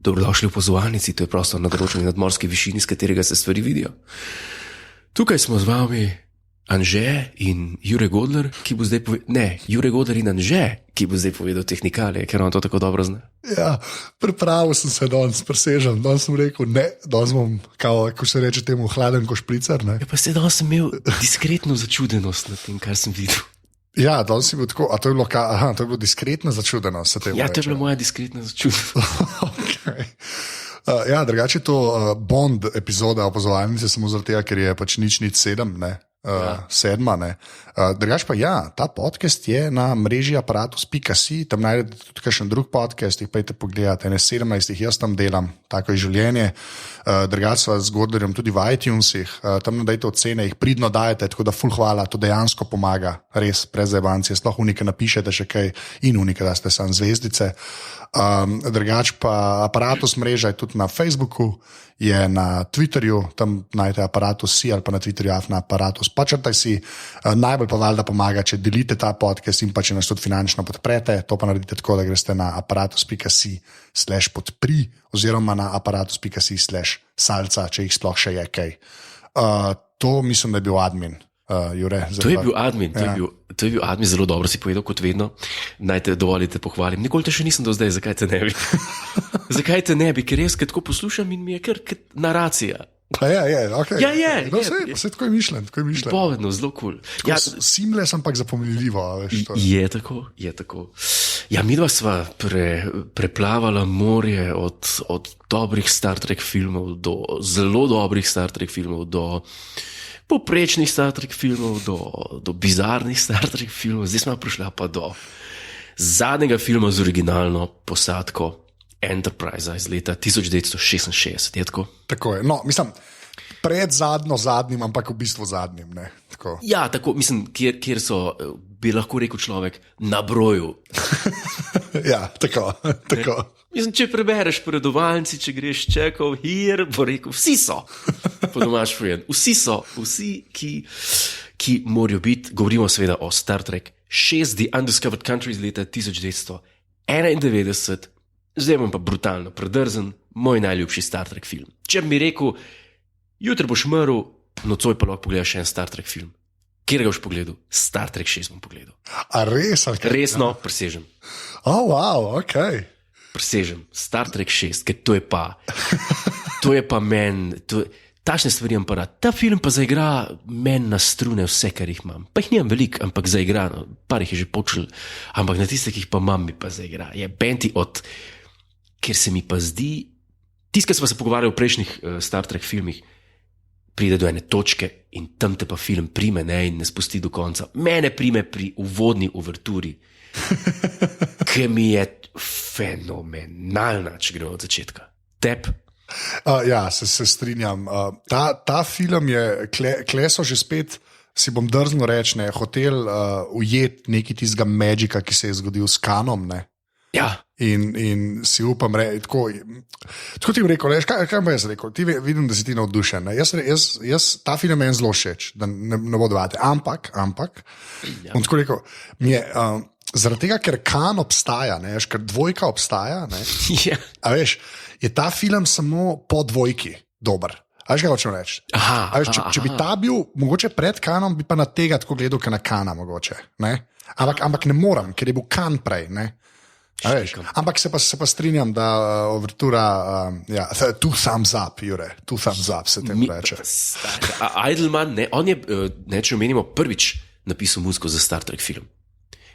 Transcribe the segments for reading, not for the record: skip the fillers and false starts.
Dobrodošli v Pozovalnici, to je prostor na določeni nadmorski višini, z katerega se stvari vidijo. Tukaj smo z vami Anže in Jure Godler, ki bo zdaj Jure Godler in Anže, ki bo zdaj povedal tehnikalije, ker on to tako dobro zna. Ja, pripravil sem se danes, presežem. Danes sem rekel, danes bom, ko se reče temu, hladen ko špricar. Ja, pa se danes sem imel diskretno začudenost nad tem, kar sem videl. Ja, danes si bil tako, a to je bilo, to je bilo diskretna začudenost. Ja, to je bila moja diskretna začudenost. Okay. Ja, drugače je to Bond epizoda Opozovalnice, samo zaradi tega, ker je pač nič 7, ne? Sedma, ne. Drugač pa ja, ta podcast je na mreži aparatus.si, tam najdete tudi kakšen drug podcast, jih pejte pogledati, 17 jih jaz tam delam, tako je življenje. Drugač sva z Godlerjem tudi v iTunesih, tam nadajte ocene, jih pridno dajete, tako da ful hvala, to dejansko pomaga, res brez zajebancije, sploh unike napišete še kaj in unike, da ste sam zvezdice. Drugač pa Aparatus mreža je tudi na Facebooku, je na Twitterju, tam najdete Aparatus.si ali pa na Twitterju Aparatus. Počrtaj si, najbolj pa valjda pomaga, če delite ta podcast in pa če nas tudi finančno podprete, to pa naredite tako, da greste na aparatus.si/podpri oziroma na aparatus.si/salca, če jih sploh še je kaj. To mislim, da je bil admin. Jure, to je bil admin, to je bil admin, zelo dobro si povedal, kot vedno. Naj te dovolite pohvalim. Nikoli te še nisem do zdaj, zakaj te ne bi? Zakaj te ne bi, ker jaz tako poslušam in mi je kar naracija. Okay. Ja, vse tako je mišljen. Povedno, zelo kul. Ja, seamless, ampak zapomnljivo. Je tako. Ja, midva sva preplavala morje od dobrih Star Trek filmov do zelo dobrih Star Trek filmov, do poprečnih Star Trek filmov, do bizarnih Star Trek filmov, zdaj smo prišli pa do zadnjega filma z originalno posadko Enterprise iz leta 1966. Je tako? Tako je. No, mislim, pred zadnjim, ampak v bistvu zadnjim. Ne? Tako. Ja, tako, mislim, kjer so, bi lahko rekel človek, na broju. Ja, tako. Mislim, če prebereš Poredovalnici, če greš čekov, hier, bo rekel, vsi so. Po domač povedan, vsi so, ki morajo biti, govorimo seveda o Star Trek 6, The Undiscovered Country iz leta 1991, zdaj bom pa brutalno predrzen, moj najljubši Star Trek film. Če bi mi rekel, jutri boš mrl, nocoj pa lahko pogledaš še en Star Trek film. Kjer ga boš pogledal? Star Trek 6 bom pogledal. A res? Okay. Resno, presežem. Oh, wow, ok. Presežem, Star Trek 6, ker to je pa men, tašne stvari imam pa rad. Ta film pa zaigra men na strune vse, kar jih imam. Pa jih nimam veliko, ampak zaigra, par jih je že počel, ampak na tiste, ki jih pa imam, mi pa zaigra. Je benti od, ker se mi pa zdi, tiskaj smo se pogovarjali o prejšnjih Star Trek filmih, pride do ene točke in tam te pa film prime, ne, in ne spusti do konca. Mene prime pri uvodni uverturi, ki mi je fenomenalna, če gre od začetka. Tep? Ja, se strinjam. Ta film je, kleso že spet, si bom drznil reči, ne, hotel ujeti neki tistega magika, ki se je zgodil s Kanom, ne. Ja. In si upam reči, tako ti bi rekel, kaj bi jaz rekel, ti vidim, da si ti navdušen. Jaz ta film meni zelo všeč, da ne bo dovati, ampak, Ja. bom tako rekel, mi je, zaradi tega, ker Kan obstaja, ne, ker dvojka obstaja, ne, Ja. a veš, je ta film samo po dvojki dober. A veš, kaj hočem reči? Če bi ta bil, mogoče pred Kanom, bi pa na tega tako gledal, kot na Kana mogoče, ne? Ampak ne morem, ker je bil Kan prej, ne? Ampak se pa strinjam, da overtura, two thumbs up, Jure, two thumbs up se temu reče. Eidelman, ne, on je, če omenimo, prvič napisal muziko za Star Trek film.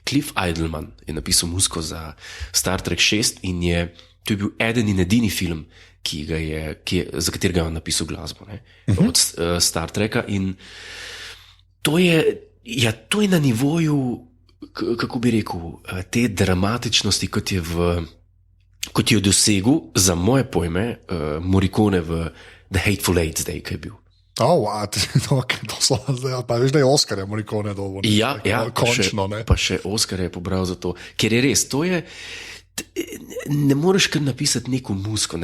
Cliff Eidelman je napisal muziko za Star Trek 6 in to je bil eden in edini film, za katerega je on napisal glasbo, ne, od Star Treka, in to je na nivoju, kako bi rekel, te dramatičnosti, kot je dosegel za moje pojme Morricone v The Hateful Eight zdaj, kaj je bil. Pa veš, da je Oscar je Morricone dovolj. Ja, končno, ne. Pa še Oscar je pobral za to, ker je res, to je, ne moreš kar napisati neko muziko,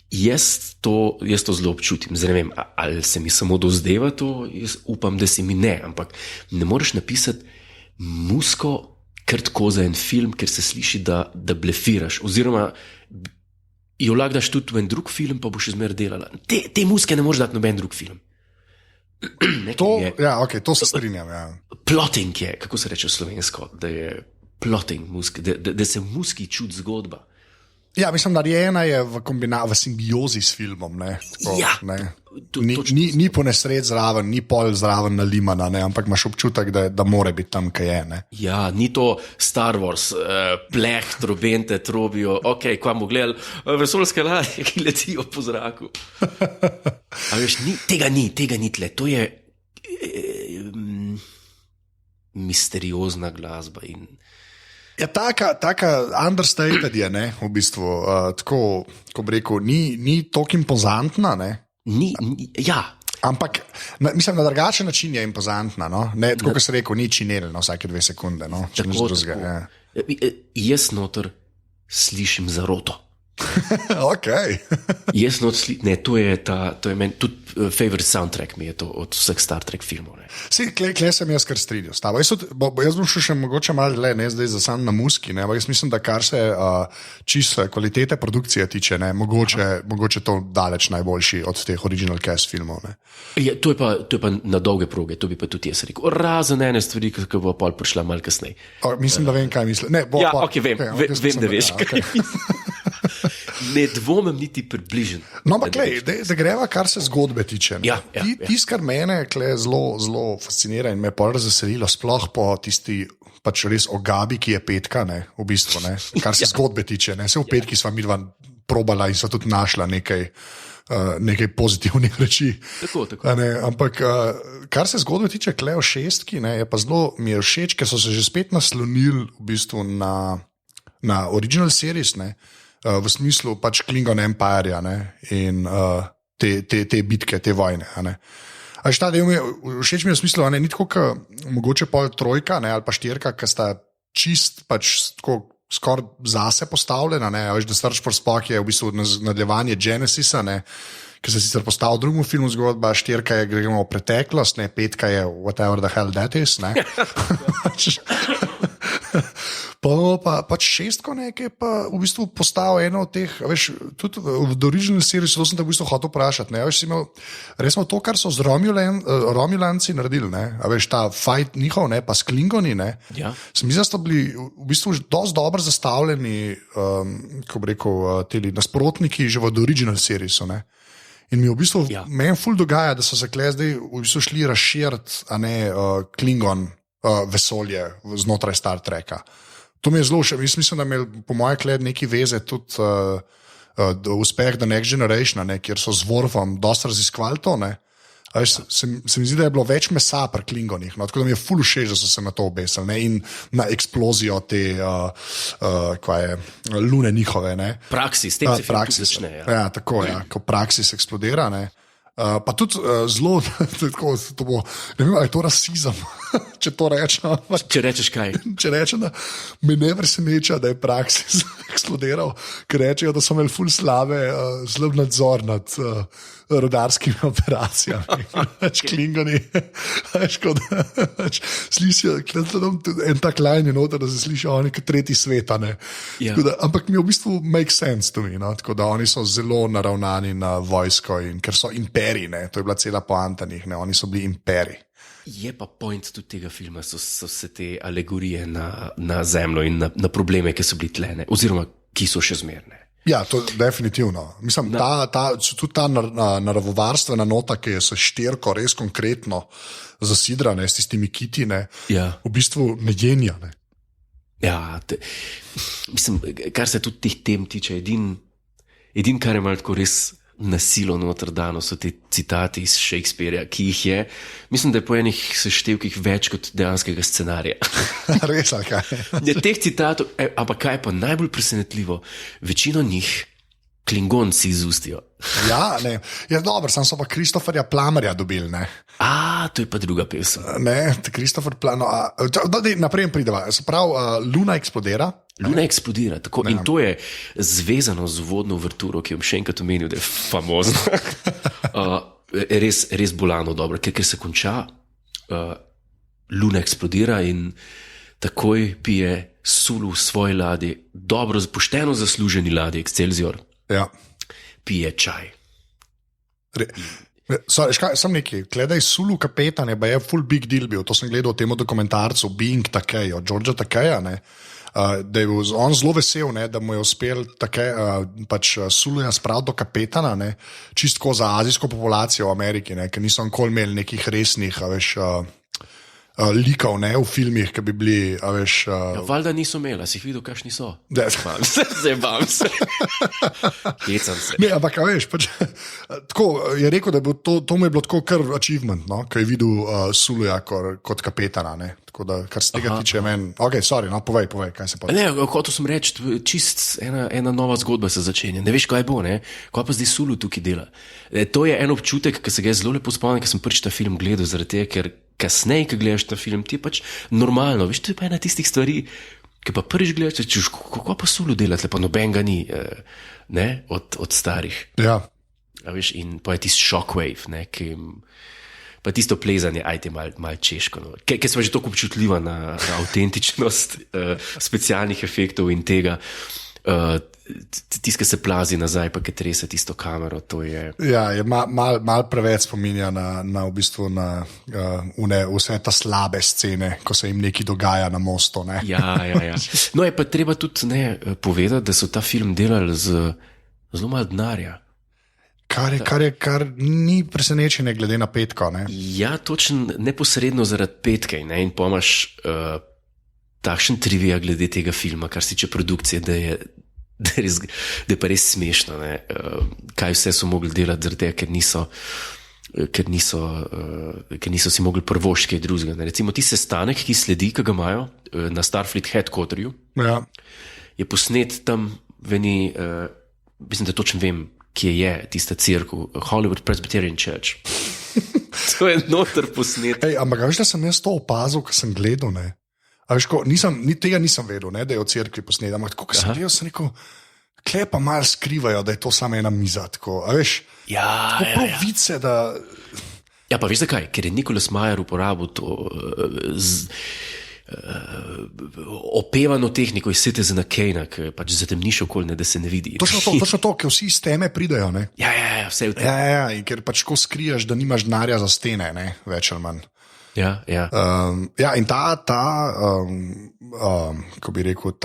jaz to zelo občutim, zdaj ne vem, ali se mi samo dozdeva to, jaz upam, da se mi ne, ampak ne moreš napisati muziko kar tako za en film, ker se sliši, da blefiraš, oziroma jo lahko daš tudi v en drug film, pa boš izmer delala. Te muzike ne moreš dati noben drug film. To se strinjam. Ja. Plotting je, kako se reče slovensko, da je plotting muzike, da se v muziki čuti zgodba. Ja, mislim, da narejena je v simbiozi s filmom. Tako, ni po nesreč zraven, ni pol zraven nalimana, ampak imaš občutek, da mora biti tam, kaj je. Ne? Ja, ni to Star Wars, pleh, trobente, trobijo, kva bomo gledali, vesoljske ladje, ki letijo po zraku. Veš, tega ni tle, to je misteriozna glasba in Ja, taka understated je, v bistvu, tako, ko bi rekel, ni toliko impozantna, ne? Ja. Ampak, mislim, na drugačen način je impozantna, ne, tako kot se rekel, ni činelna vsake 2 sekunde, če nič drugega. Ja. Jaz noter slišim zaroto. Okay. Jaz to je meni tudi favorite soundtrack mi je to od vseh Star Trek filmov. Kle sem jaz kar strinjal s tabo. Jaz bom šel še mogoče malo dlje, ne zdaj za sam na muski, ampak jaz mislim, da kar se čisto kvalitete produkcije tiče, mogoče to daleč najboljši od teh original cast filmov. Ja, to je pa na dolge proge, to bi pa tudi jaz rekel. Razen ene stvari, ki bo pol prišla malo kasneje. Mislim, da vem, kaj mislim. Vem, da veš, kaj mislim. Ne dvomim niti približen. No, ampak da greva, kar se zgodbe tiče. Tisto, kar mene zelo fascinira in me je pol razveselilo, sploh po tisti pač res ogabi, ki je petka, v bistvu, kar se zgodbe tiče. Se v petki sva midva probala in sva tudi našla nekaj pozitivnih reči. Tako. Ampak kar se zgodbe tiče Kleo šestki, je pa zelo mi je všeč, ker so se že spet naslonili v bistvu na original series, v smislu pač Klingon Empire in te bitke, te vojne. Ta del mi je všeč v smislu, ni tako, mogoče pol trojka ali pa štirka, ki sta čist pač tako skoraj zase postavljena. Veš, da Search for Spock je v bistvu nadaljevanje Genesisa, ki se sicer postavil v drugem filmu zgodba, štirka je gremo v preteklost, petka je whatever the hell that is. Pač šestko je pa v bistvu postal eno od teh, veš, tudi v original series, to sem te v bistvu hotel vprašati, veš, res smo to, kar so z Romulanci naredili, veš, ta fight njihov, pa s Klingoni, sem mislil, da so bili v bistvu dosti dobro zastavljeni, ko bi rekel, teli nasprotniki že v original seriesu, In mi v bistvu meni ful dogaja, da so se kle zdaj v bistvu šli razširiti, Klingon vesolje znotraj Star Treka. To mi je zelo všeč. Mislim, da imel po moje kled neki veze tudi uspeh The Next Generation, kjer so z Worfom dosti raziskovali to. Se mi zdi, da je bilo več mesa pri Klingonih, tako da mi je ful všeč, da so se na to obesili in na eksplozijo te lune njihove. Praksis, tem se film začne. Ja, tako je, ko Praksis eksplodira. Pa tudi zelo, tako, to bo, ne vem, ali je to rasizem, če to rečem. Če rečeš kaj? Če rečem, da me ne preseneča, da je Praksis eksplodiral, ker rečejo, da so imeli ful slab nadzor nad rodarskimi operacijami. Klingoni, slišijo, en tak line je noter, da se slišijo oni kot tretji sveta. Ampak mi v bistvu make sense to me, tako da oni so zelo naravnani na vojsko in ker so imperij, to je bila cela poanta njih, oni so bili imperij. Je pa point tudi tega filma, so se te alegorije na zemljo in na probleme, ki so bili tlene, oziroma ki so še zmerne. Ja, to definitivno. Mislim, tudi ta naravovarstvena nota, ki je s štirko res konkretno zasidrana, s tistimi kitine, v bistvu ne genja. Ja, mislim, kar se tudi teh tem tiče, edin kar je malo tako res nasilo noter dano, so te citati iz Shakespearea, ki jih je, mislim, da je po enih seštevkih več kot dejanskega scenarija. Res, ali kaj? Teh citatov, ampak kaj je pa najbolj presenetljivo, večino njih Klingonci izustijo. Ja, ne. Ja, dobro, sam so pa Kristoferja Plamerja dobili, ne. To je pa druga pesem. Ne, Kristofer Plamer, naprej prideva. Se pravi, Luna eksplodira. Luna eksplodira, tako. In to je zvezano z vodno uverturo, ki jo še enkrat omenil, da je famozno. Res bolano dobro, ker se konča, Luna eksplodira in takoj pije Sulu v svoji ladji, dobro, pošteno zasluženi ladji, Excelsior. Ja. pije čaj. Sem nekaj, gledaj, Sulu kapetan je full big deal bil, to sem gledal o tem dokumentarcu Being Takei, od Georgea Takeja, da je bil on zelo vesel, ne, da mu je uspel pač Suluja spraviti do kapetana, ne, čistko za azijsko populacijo v Ameriki, ne, ker niso nikoli imeli nekih resnih, likov, ne, v filmih, ki bi bili, Valjda niso imeli, si jih videl, kakšni so. Zdaj bam se. Hecam se. Ne, ampak, pač, tako je rekel, da je to mu je bilo tako kar achievement, no, ko je videl Suluja kot kapetana, ne. Tako da, kar se tega tiče meni. Ok, sorry, no, povej, kaj se pa. Ne, hotel sem reči, čist ena nova zgodba se začenja. Ne veš, kaj bo, ne? Kaj pa zdaj Sulu tukaj dela? To je en občutek, ki se ga zelo lepo spomnim, ker sem prvič ta film gledal, zaradi tega, ker kasneje, ko gledaš ta film, ti je pač normalno. Veš, to je pa ena tistih stvari, ki pa prvič gledaš, čuš, kako pa Sulu dela, pa noben ga ni, ne, od starih. Ja. A veš, in pa je tisti shockwave, ne, ki pa tisto plezanje, ajte mal češko. No. Ker smo že tako občutljiva na avtentičnost specialnih efektov in tega, tisto, ki se plazi nazaj, pa ki trese tisto kamero, to je... Ja, je mal preveč spominja na v bistvu na vse ta slabe scene, ko se jim nekaj dogaja na mostu, ne? Ja. No, je pa treba tudi povedati, da so ta film delali z zelo malo denarja. Kar ni presenečenje glede na petko, ne? Ja, točno neposredno zaradi petke, ne? In pomaš takšen trivija glede tega filma, kar se tiče produkcije, da je pa res smešno, ne? Kaj vse so mogli delati zaradi tega, ker niso si mogli prvošči kaj drugega. Recimo ti sestanek, ki sledi, ki ga imajo na Starfleet Headquarterju, ja. Je posnet tam mislim, da točno vem, kje je tista cerkev, Hollywood Presbyterian Church. To je noter posnet. Ampak veš, da sem jaz to opazil, ko sem gledal, ne? Tega nisem vedel, ne, da je v cerkvi posnet, ampak ko sem gledal, sem rekel, kle pa malo skrivajo, da je to samo ena miza, tako, a veš? Ja. Vice, da... Ja, pa veš zakaj? Ker je Nicholas Meyer uporabil to opevano tehniko iz Citizena Kane'a, ki pač zatemniš okolje, da se ne vidi. Točno to, ker vsi iz teme pridejo, ne? Ja, vse v tem. Ja, in ker pač ko skriješ, da nimaš denarja za stene, ne, več ali manj. Ja. In ko bi rekel,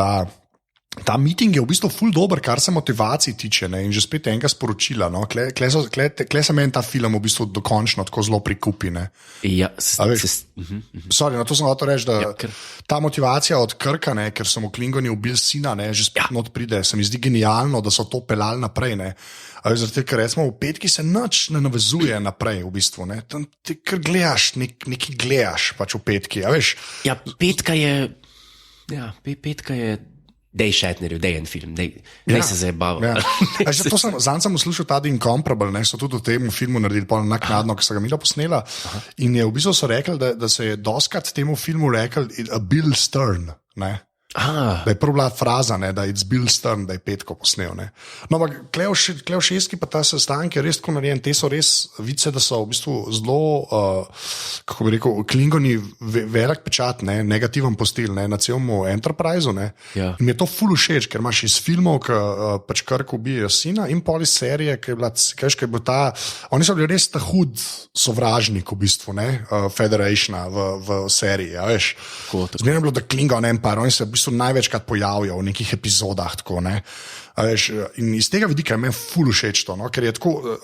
ta meeting je v bistvu ful dober, kar se motivacij tiče, ne? In že spet enega sporočila, no? Kle se meni ta film v bistvu dokončno tako zelo prikupi, ne? Ja, sorry, to sem hotel reči, da ta motivacija od Krka, ne, ker so mu Klingoni ubili sina, ne, že spet not pride, se mi zdi genialno, da so to peljali naprej, ne. Zato, ker recimo v petki se nič ne navezuje naprej, v bistvu, ne. Tam ti kar gledaš, nekaj gledaš pač v petki, a veš. Ja, petka je dej Shatnerju, dej en film, dej se zabava. Ja. Zanj sem slišal ta The Incomparable, ne, so tudi v tem filmu naredili pol naknadno, ki so ga mila posnela. In je v bistvu so rekli, da se je doskrat temu filmu rekel a Bill Stern, ne. Da je prva bila fraza, ne, da je Bill Stern, da je petko posnel. Ne. No, ampak Kleo Šeski pa ta sestanek je res tako narejen, te so res vice, da so v bistvu zelo, kako bi rekel, Klingoni velik pečat, ne, negativen postil, ne, na celem Enterpriseu, ne. Ja. In mi je to ful všeč, ker imaš iz filmov, ki pač Kirk ubijajo sina, in pol iz serije, ki je bila, oni so bili res ta hud sovražnik v bistvu, ne, Federationa v seriji, ja, veš. Zmerno je bilo, da Klingon Empire, oni se v bistvu največkrat pojavijo v nekih epizodah, tako, ne. Veš, in iz tega vidika je meni ful všeč to, no? Ker je tako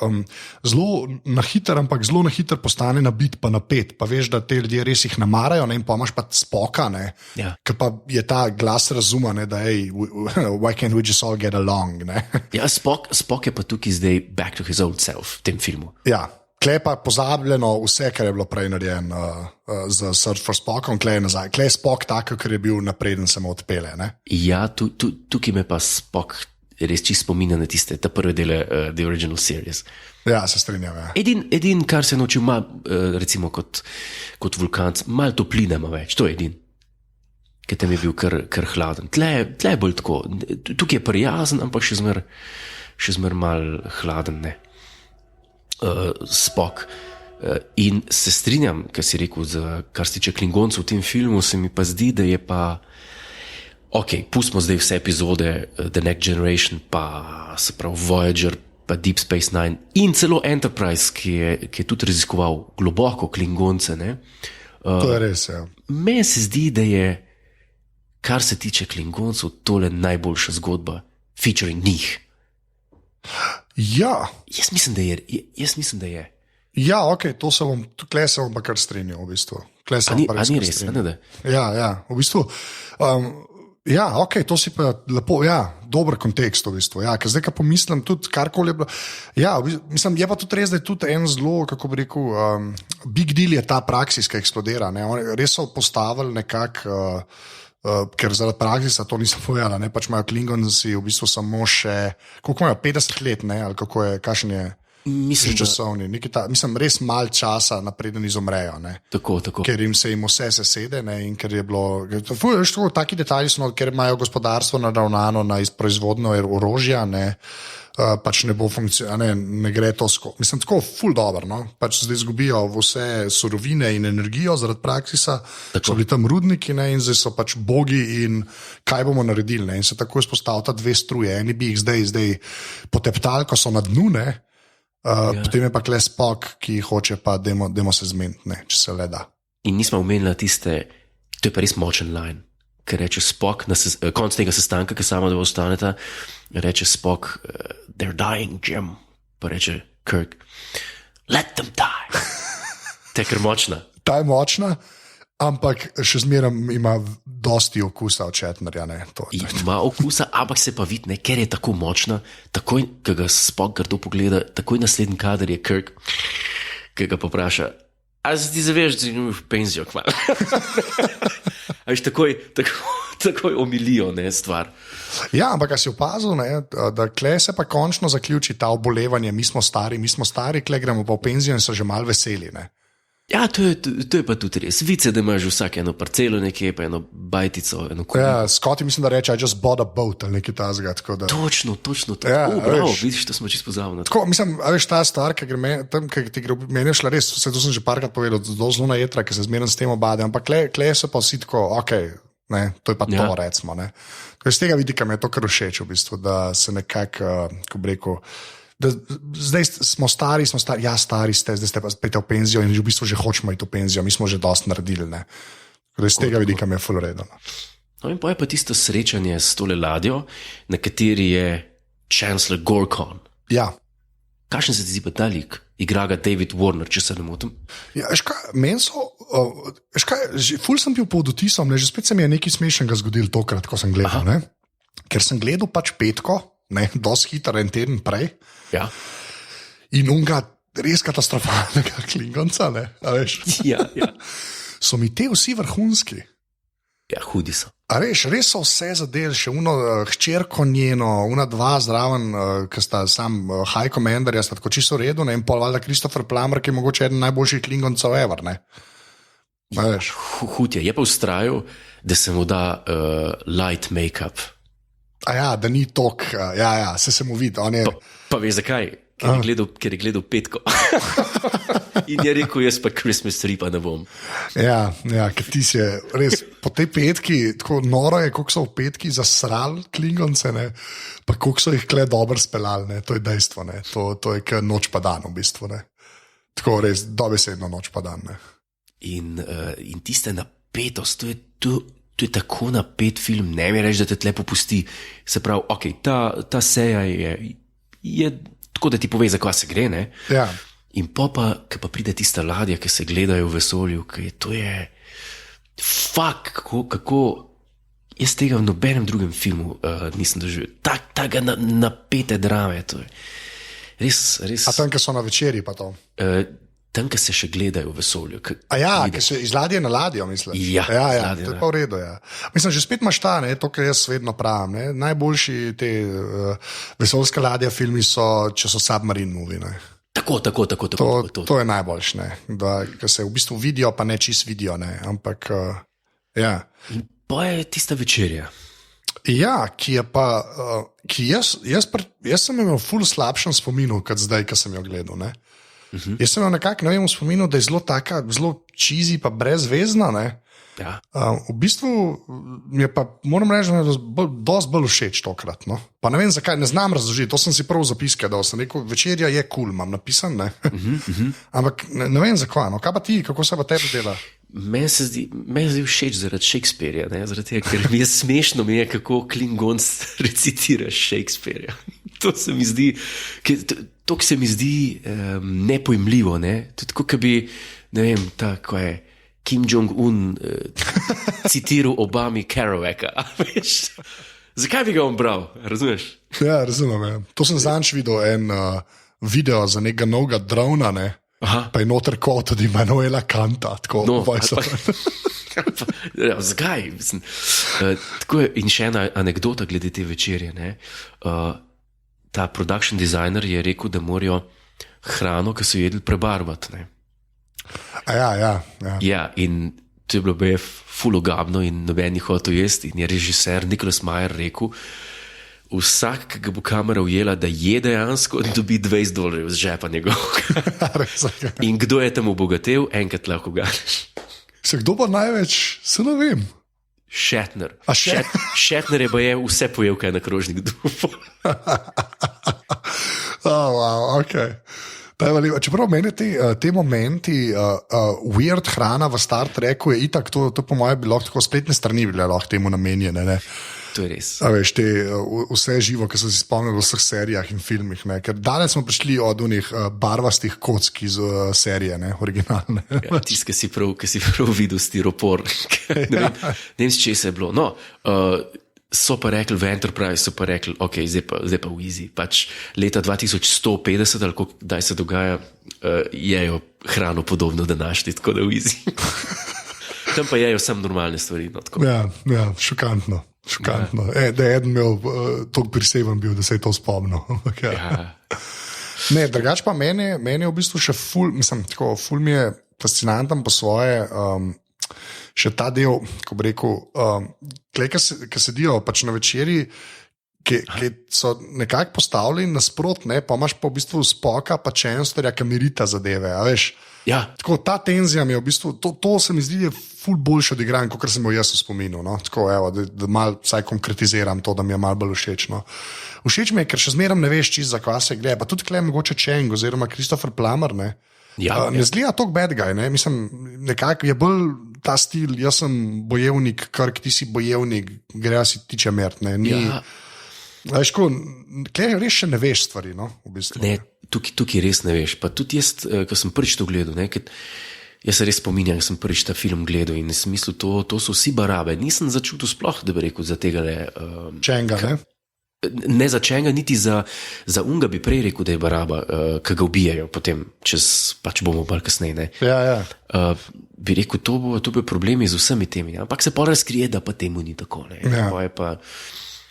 zelo na hiter, ampak zelo na hiter postane nabit pa napet, pa veš, da te ljudje res jih namarajo, ne? In pa imaš pa Spocka, ne? Ja. Ker pa je ta glas razuma, ne? Da why can't we just all get along, ne? Ja, Spock je pa tukaj zdaj back to his old self v tem filmu. Ja. Kle pa pozabljeno vse, kar je bilo prej narejeno z Search for Spockom, kle je nazaj. Kle je Spock tako, ker je bil napreden, se mu odpele, ne? Ja, tukaj me pa Spock res čisto spominja na tiste, ta prve dele The Original Series. Ja, se strinjam, ja. Edin, kar se je naučil, recimo kot vulkanc, malo topline ima več, to je edin. Ker tam je bil kar hladen. Tle je bolj tako, tukaj je prijazen, ampak še zmer mal hladen, ne. Spock. In se strinjam, kar si rekel, kar se tiče Klingoncev v tem filmu, se mi pa zdi, da je pa Ok, pustimo zdaj vse epizode The Next Generation, pa se pravi Voyager, pa Deep Space Nine in celo Enterprise, ki je tudi raziskoval globoko Klingonce. To je res, ja. Meni se zdi, da je, kar se tiče Klingoncev, tole najboljša zgodba, featuring njih. Ja. Jaz mislim, da je. Ja, ok, tukaj se bom pa kar strinjal, v bistvu. A ni res, ne? Ja, v bistvu. Ja, ok, to si pa lepo, ja, dober kontekst v bistvu. Ja, ker zdaj, ko pomislim, tudi karkoli je bilo. Ja, mislim, je pa tudi res, da je tudi en zelo, kako bi rekel, big deal je ta praksis, ki eksplodira. Res so postavili nekako, ker zaradi praksisa to nisem povedala, pač imajo Klingonci v bistvu samo še, koliko imajo, 50 let, ne, ali kako je, kakšen je. Mislim, časovni, mislim, res malo časa napreden izumrejo. Tako. Ker jim se vse sesede in ker je bilo. Taki detajli so, ker imajo gospodarstvo naravnano na proizvodnjo orožja, pač ne bo funkcioniralo, ne gre to skozi. Mislim, tako ful dobro. No? Pač zdaj izgubijo vse surovine in energijo zaradi praksisa, so bili tam rudniki in zdaj so pač bogi in kaj bomo naredili. In se tako izpostavlja dve struje. Eni bi jih zdaj poteptali, ko so na dnu. Potem je pa kle Spock, ki hoče pa demo se zmeniti, če se le da. In nismo omenili tiste, to je pa res močen line, ker reče Spock na konc tega sestanka, ki samo dva ostaneta, reče Spock, they're dying, Jim, pa reče Kirk, let them die. Ta je kar močna. Ta je močna, ampak še zmeraj ima dosti okusa od Shatnerja. Ima okusa, ampak se pa vidi, ker je tako močna, takoj, ko ga Spock grdo pogleda, takoj naslednji kader je Kirk, ki ga popraša, a se ti zaveš, da si v penzijo kmalo. A veš, takoj omilijo stvar. Ja, ampak si opazil, da kle se pa končno zaključi ta obolevanje, mi smo stari, kle gremo pa v penzijo in so že malo veseli. Ja, to je pa tudi res. Vice, da imaš vsak eno parcelo nekje, pa eno bajtico, eno kulo. Ja, Scotty mislim, da reče, I just bought a boat ali nekaj tazga. Točno. Ja, bravo, vidiš, to smo čisto pozavljali. Tako, mislim, a veš, ta stvar, ki gre tam, ki ti gre, meni je šla res, vse to sem že parkrat povedal, zelo na jetra, ki se zmerno s tem obade, ampak kle so pa vsi tako, ok, to je pa to, recimo. Iz tega vidika mi je to kar všeč, v bistvu, da se nekako, ko bi rekel, zdaj smo stari, ja, stari ste, zdaj ste pa spet v penzijo in v bistvu že hočemo iti v penzijo, mi smo že dosti naredili. Iz tega vidika mi je ful redo. No in pa je pa tisto srečanje s tole ladjo, na kateri je Chancellor Gorkon. Ja. Kakšen se ti zdi pa ta lik? Igra ga David Warner, če se ne motim. Ja, meni so, ful sem bil pod vtisom, že spet se mi je nekaj smešnega zgodilo tokrat, ko sem gledal. Ker sem gledal pač petko, dosti hitro en teden prej. Ja. In unga res katastrofalnega Klingonca, a veš? Ja. So mi te vsi vrhunski. Ja, hudi so. A res so vse zadeli, še hčerko njeno, dva zraven, ki sta sam High Commanderja, sta tako čisto redu, in pol valjda Christopher Plummer, ki je mogoče eden najboljših Klingoncev ever, Hud je pa vztrajal, da se mu da light make-up. A ja, da ni tok, se mu vidi, on je... Pa veš zakaj? Ker je gledal petko. In je rekel, jaz pa Christmas tree pa ne bom. Ja, ker ti si res po tej petki, tako noro je, koliko so v petki zasrali Klingonce, pa koliko so jih kle dobro speljali, to je dejstvo, to je kar noč pa dan v bistvu. Tako res, dobesedno noč pa dan. In tiste napetost, to je tako napet film, ne mi reči, da te tle popusti. Se pravi, ok, ta seja je tako, da ti pove, za kva se gre, Ja. In pa, ki pa pride tista ladja, ki se gledajo v vesolju, to je kako jaz tega v nobenem drugem filmu nisem doživel. Taka napete drame, to je res. A tam, ki so na večerji pa to? Tam, ki se še gledajo v vesolju. Ki se iz ladje na ladjo, mislim. Ja, to je pa v redu, ja. Mislim, že spet imaš to, kar jaz vedno pravim. Najboljši te vesoljske ladje filmi so, če so submarine movie. Tako. To je najboljši, da se v bistvu vidijo, pa ne čist vidijo, ampak ja. In pa je tista večerja. Ja, ki je pa, jaz sem imel ful slabšen spominu, kot zdaj, ko sem jo gledal, Jaz sem nekako, v spominu, da je zelo cheesy pa brezvezna, Ja. V bistvu mi je pa, moram reči, da je dosti bolj všeč tokrat. No? Pa ne vem zakaj, ne znam razložiti. To sem si prav zapiskal, da sem rekel, večerja je kul, cool, imam napisan. Ampak ne vem zakaj. No? Kaj pa ti, kako se pa tebi dela? Meni se zdi všeč zaradi Shakespearea, zaradi tega, ker mi je smešno, kako Klingon recitira Shakespearea. To se mi zdi, nepojmljivo. Ne? Tako, kot bi, ne vem, tako je. Kim Jong-un citiral Obami Kerouaka. Zakaj bi ga on bral? Razumeš? Ja, razumem. Ja. To sem zadnjič videl en video za nekega novega drona, ne? Pa je noter kot tudi Manuela Kanta. Zakaj? In še ena anekdota glede te večerje. Ne? Ta production designer je rekel, da morajo hrano, ki so jedli, prebarvati. Ne? Ja, in to je bilo fulogabno in noben je hotel jesti. In je režiser Nicholas Meyer rekel, vsak, ki ga bo kamera ujela, da je dejansko, dobi $20 z žepa njegovega. In kdo je tam obogatel, enkrat lahko ganeš. Se kdo pa največ, se ne vem. Shatner. Shatner je pa vse pojel, kaj je na krožnik dupo. Wow, ok. Čeprav meni te momenti, weird hrana v Star Treku je itak, to po mojem bi lahko tako spletne strani bile lahko temu namenjene. Ne? To je res. Veš, vse živo, ki so si spomnili v vseh serijah in filmih. Ne? Ker danes smo prišli od unih barvastih kock iz serije, ne? Originalne. Ja, tisti, ki si prav videl stiropor. Ne vem, s če se je bilo. No, so pa rekli v Enterprise, so pa rekli, ok, zdaj pa v Easy. Pač leta 2150, ali kdaj se dogaja, jejo hrano podobno današnji, tako da v Easy. Tam pa jejo samo normalne stvari. No, ja, šokantno. Ja. Da je eden imel toliko priseben bil, da se je to spomnil. Ja. Ne, drugače pa meni je v bistvu še ful mi je fascinanten po svoje, še ta del, ko bi rekel, ki sedijo pač na večerji, ki so nekako postavljeni nasprotno, pa imaš pa v bistvu Spoka, pa Chancellorja, ki merita zadeve. Ja. Tako, ta tenzija mi je v bistvu, to se mi zdi, da je ful boljše odigran, kot sem jo jaz v spominu. No? Tako, da malo vsaj konkretiziram to, da mi je malo bolj všeč. No? Všeč mi je, ker še zmeraj ne veš, čisto za kva se gleda. Pa tudi tukaj je mogoče Cheng oziroma Christopher Plummer. Ne, ne zgleda tako bad guy. Ne? Mislim, nekako je bolj ta stil, jaz sem bojevnik, Kirk, ti si bojevnik, greja si tiče mert. Res še ne veš stvari. No? V bistvu, ne, tukaj res ne veš. Pa tudi jaz, ko sem prvič to gledal, jaz se res spominjam, da sem prvič ta film gledal in sem mislil, to so vsi barabe. Nisem začutil sploh, da bi rekel za tega Čenga, ne? Ne za Čenga, niti za Unga bi prej rekel, da je baraba, ki ga ubijajo potem, pač bomo bolj kasneje. Ja. Bi rekel, to bo problemi z vsemi temi. Ampak se pa razkrije, da pa temu ni tako. Ja.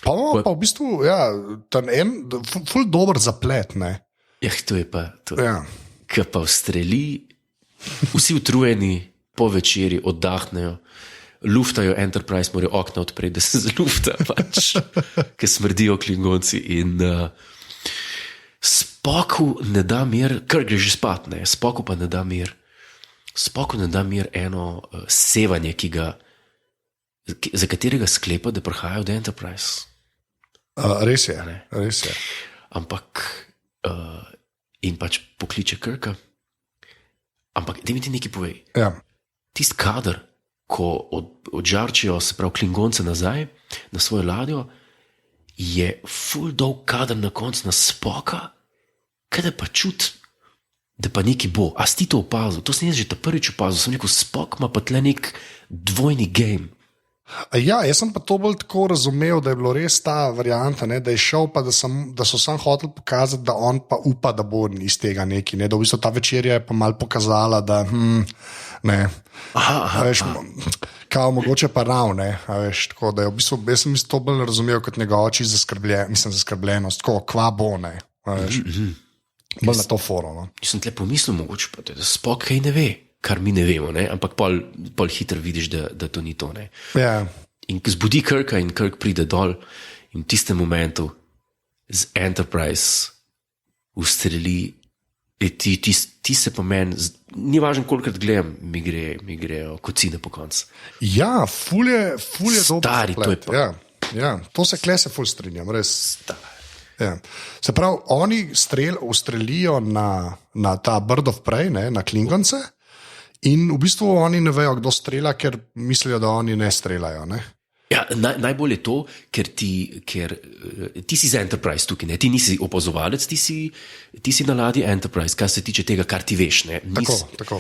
Pa v bistvu, ja, ful dober zaplet, ne? Ja, to je pa to. Ja. Ki pa vstreli, vsi utrujeni po večeri oddahnejo, luftajo Enterprise, morajo okna odpreti, da se zlufta, pač, ki smrdijo Klingonci in Spoku ne da mir, kar gre že spat, ne, Spoku pa ne da mir. Spoku ne da mir eno sevanje, za katerega sklepa, da prihajajo do Enterprise. Res je. Ampak in pač pokliče Kirka. Ampak da mi ti nekaj povej. Ja. Tisti kader, ko odžarčijo, se pravi Klingonce nazaj na svojo ladjo, je ful dolg kader na koncu na Spoka, kaj da pa čuti, da pa nekaj bo. A si ti to opazil? To sem jaz že ta prvič opazil. Sem rekel, Spok ima pa tle nek dvojni game. Ja, jaz sem pa to bolj tako razumel, da je bilo res ta varianta, ne, da je šel pa, da so sam hoteli pokazati, da on pa upa, da bo iz tega neki, ne, da v bistvu ta večerja je pa mal pokazala, da ne, veš, kao mogoče pa rav, ne, veš, tako da je v bistvu, jaz sem to bolj razumel kot njegov oči zaskrbljenost, tako, kva bo, ne, veš, bolj na to foro, no. Nisem tle pomislil mogoče pa, da Spok kaj ne ve. Kar mi ne vemo, ne? Ampak pol hitro vidiš, da to ni to. Yeah. In zbudi Kirka in Kirk pride dol in v tistem momentu z Enterprise ustreli Ti se po meni, ni važno, kolikrat gledam, mi grejo kocine po koncu. Ja, ful je dobro. Stari, to je pa. Ja, to se klese ful strinjam, res. Stari. Ja. Se pravi, oni ustrelijo na ta Bird of Prey, ne, na Klingonce, in v bistvu oni ne vejo, kdo strela, ker mislijo, da oni ne strelajo. Ne? Ja, najbolj je to, ker ti si za Enterprise tukaj, ne? Ti nisi opazovalec, ti si na ladji Enterprise, kar se tiče tega, kar ti veš. Tako.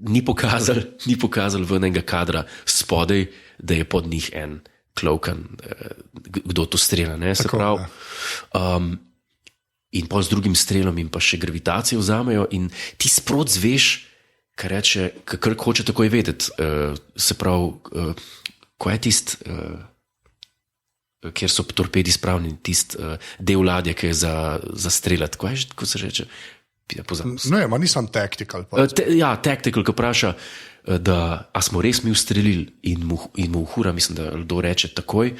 Ni pokazal ven enega kadra spodaj, da je pod njih en klokan, kdo to strela. Se pravi, in pa z drugim strelom in pa še gravitacijo vzamejo in ti sprot zveš, kar reče, kar hoče takoj vedeti. Se pravi, ko je tist, kjer so torpedi spravljeni, tist del ladje, ki je za streljati. Ko se reče? Ne, nisem tactical. Tactical, ko vpraša, a smo res mi ustrelili in mu uhura, mislim, da kdo reče takoj,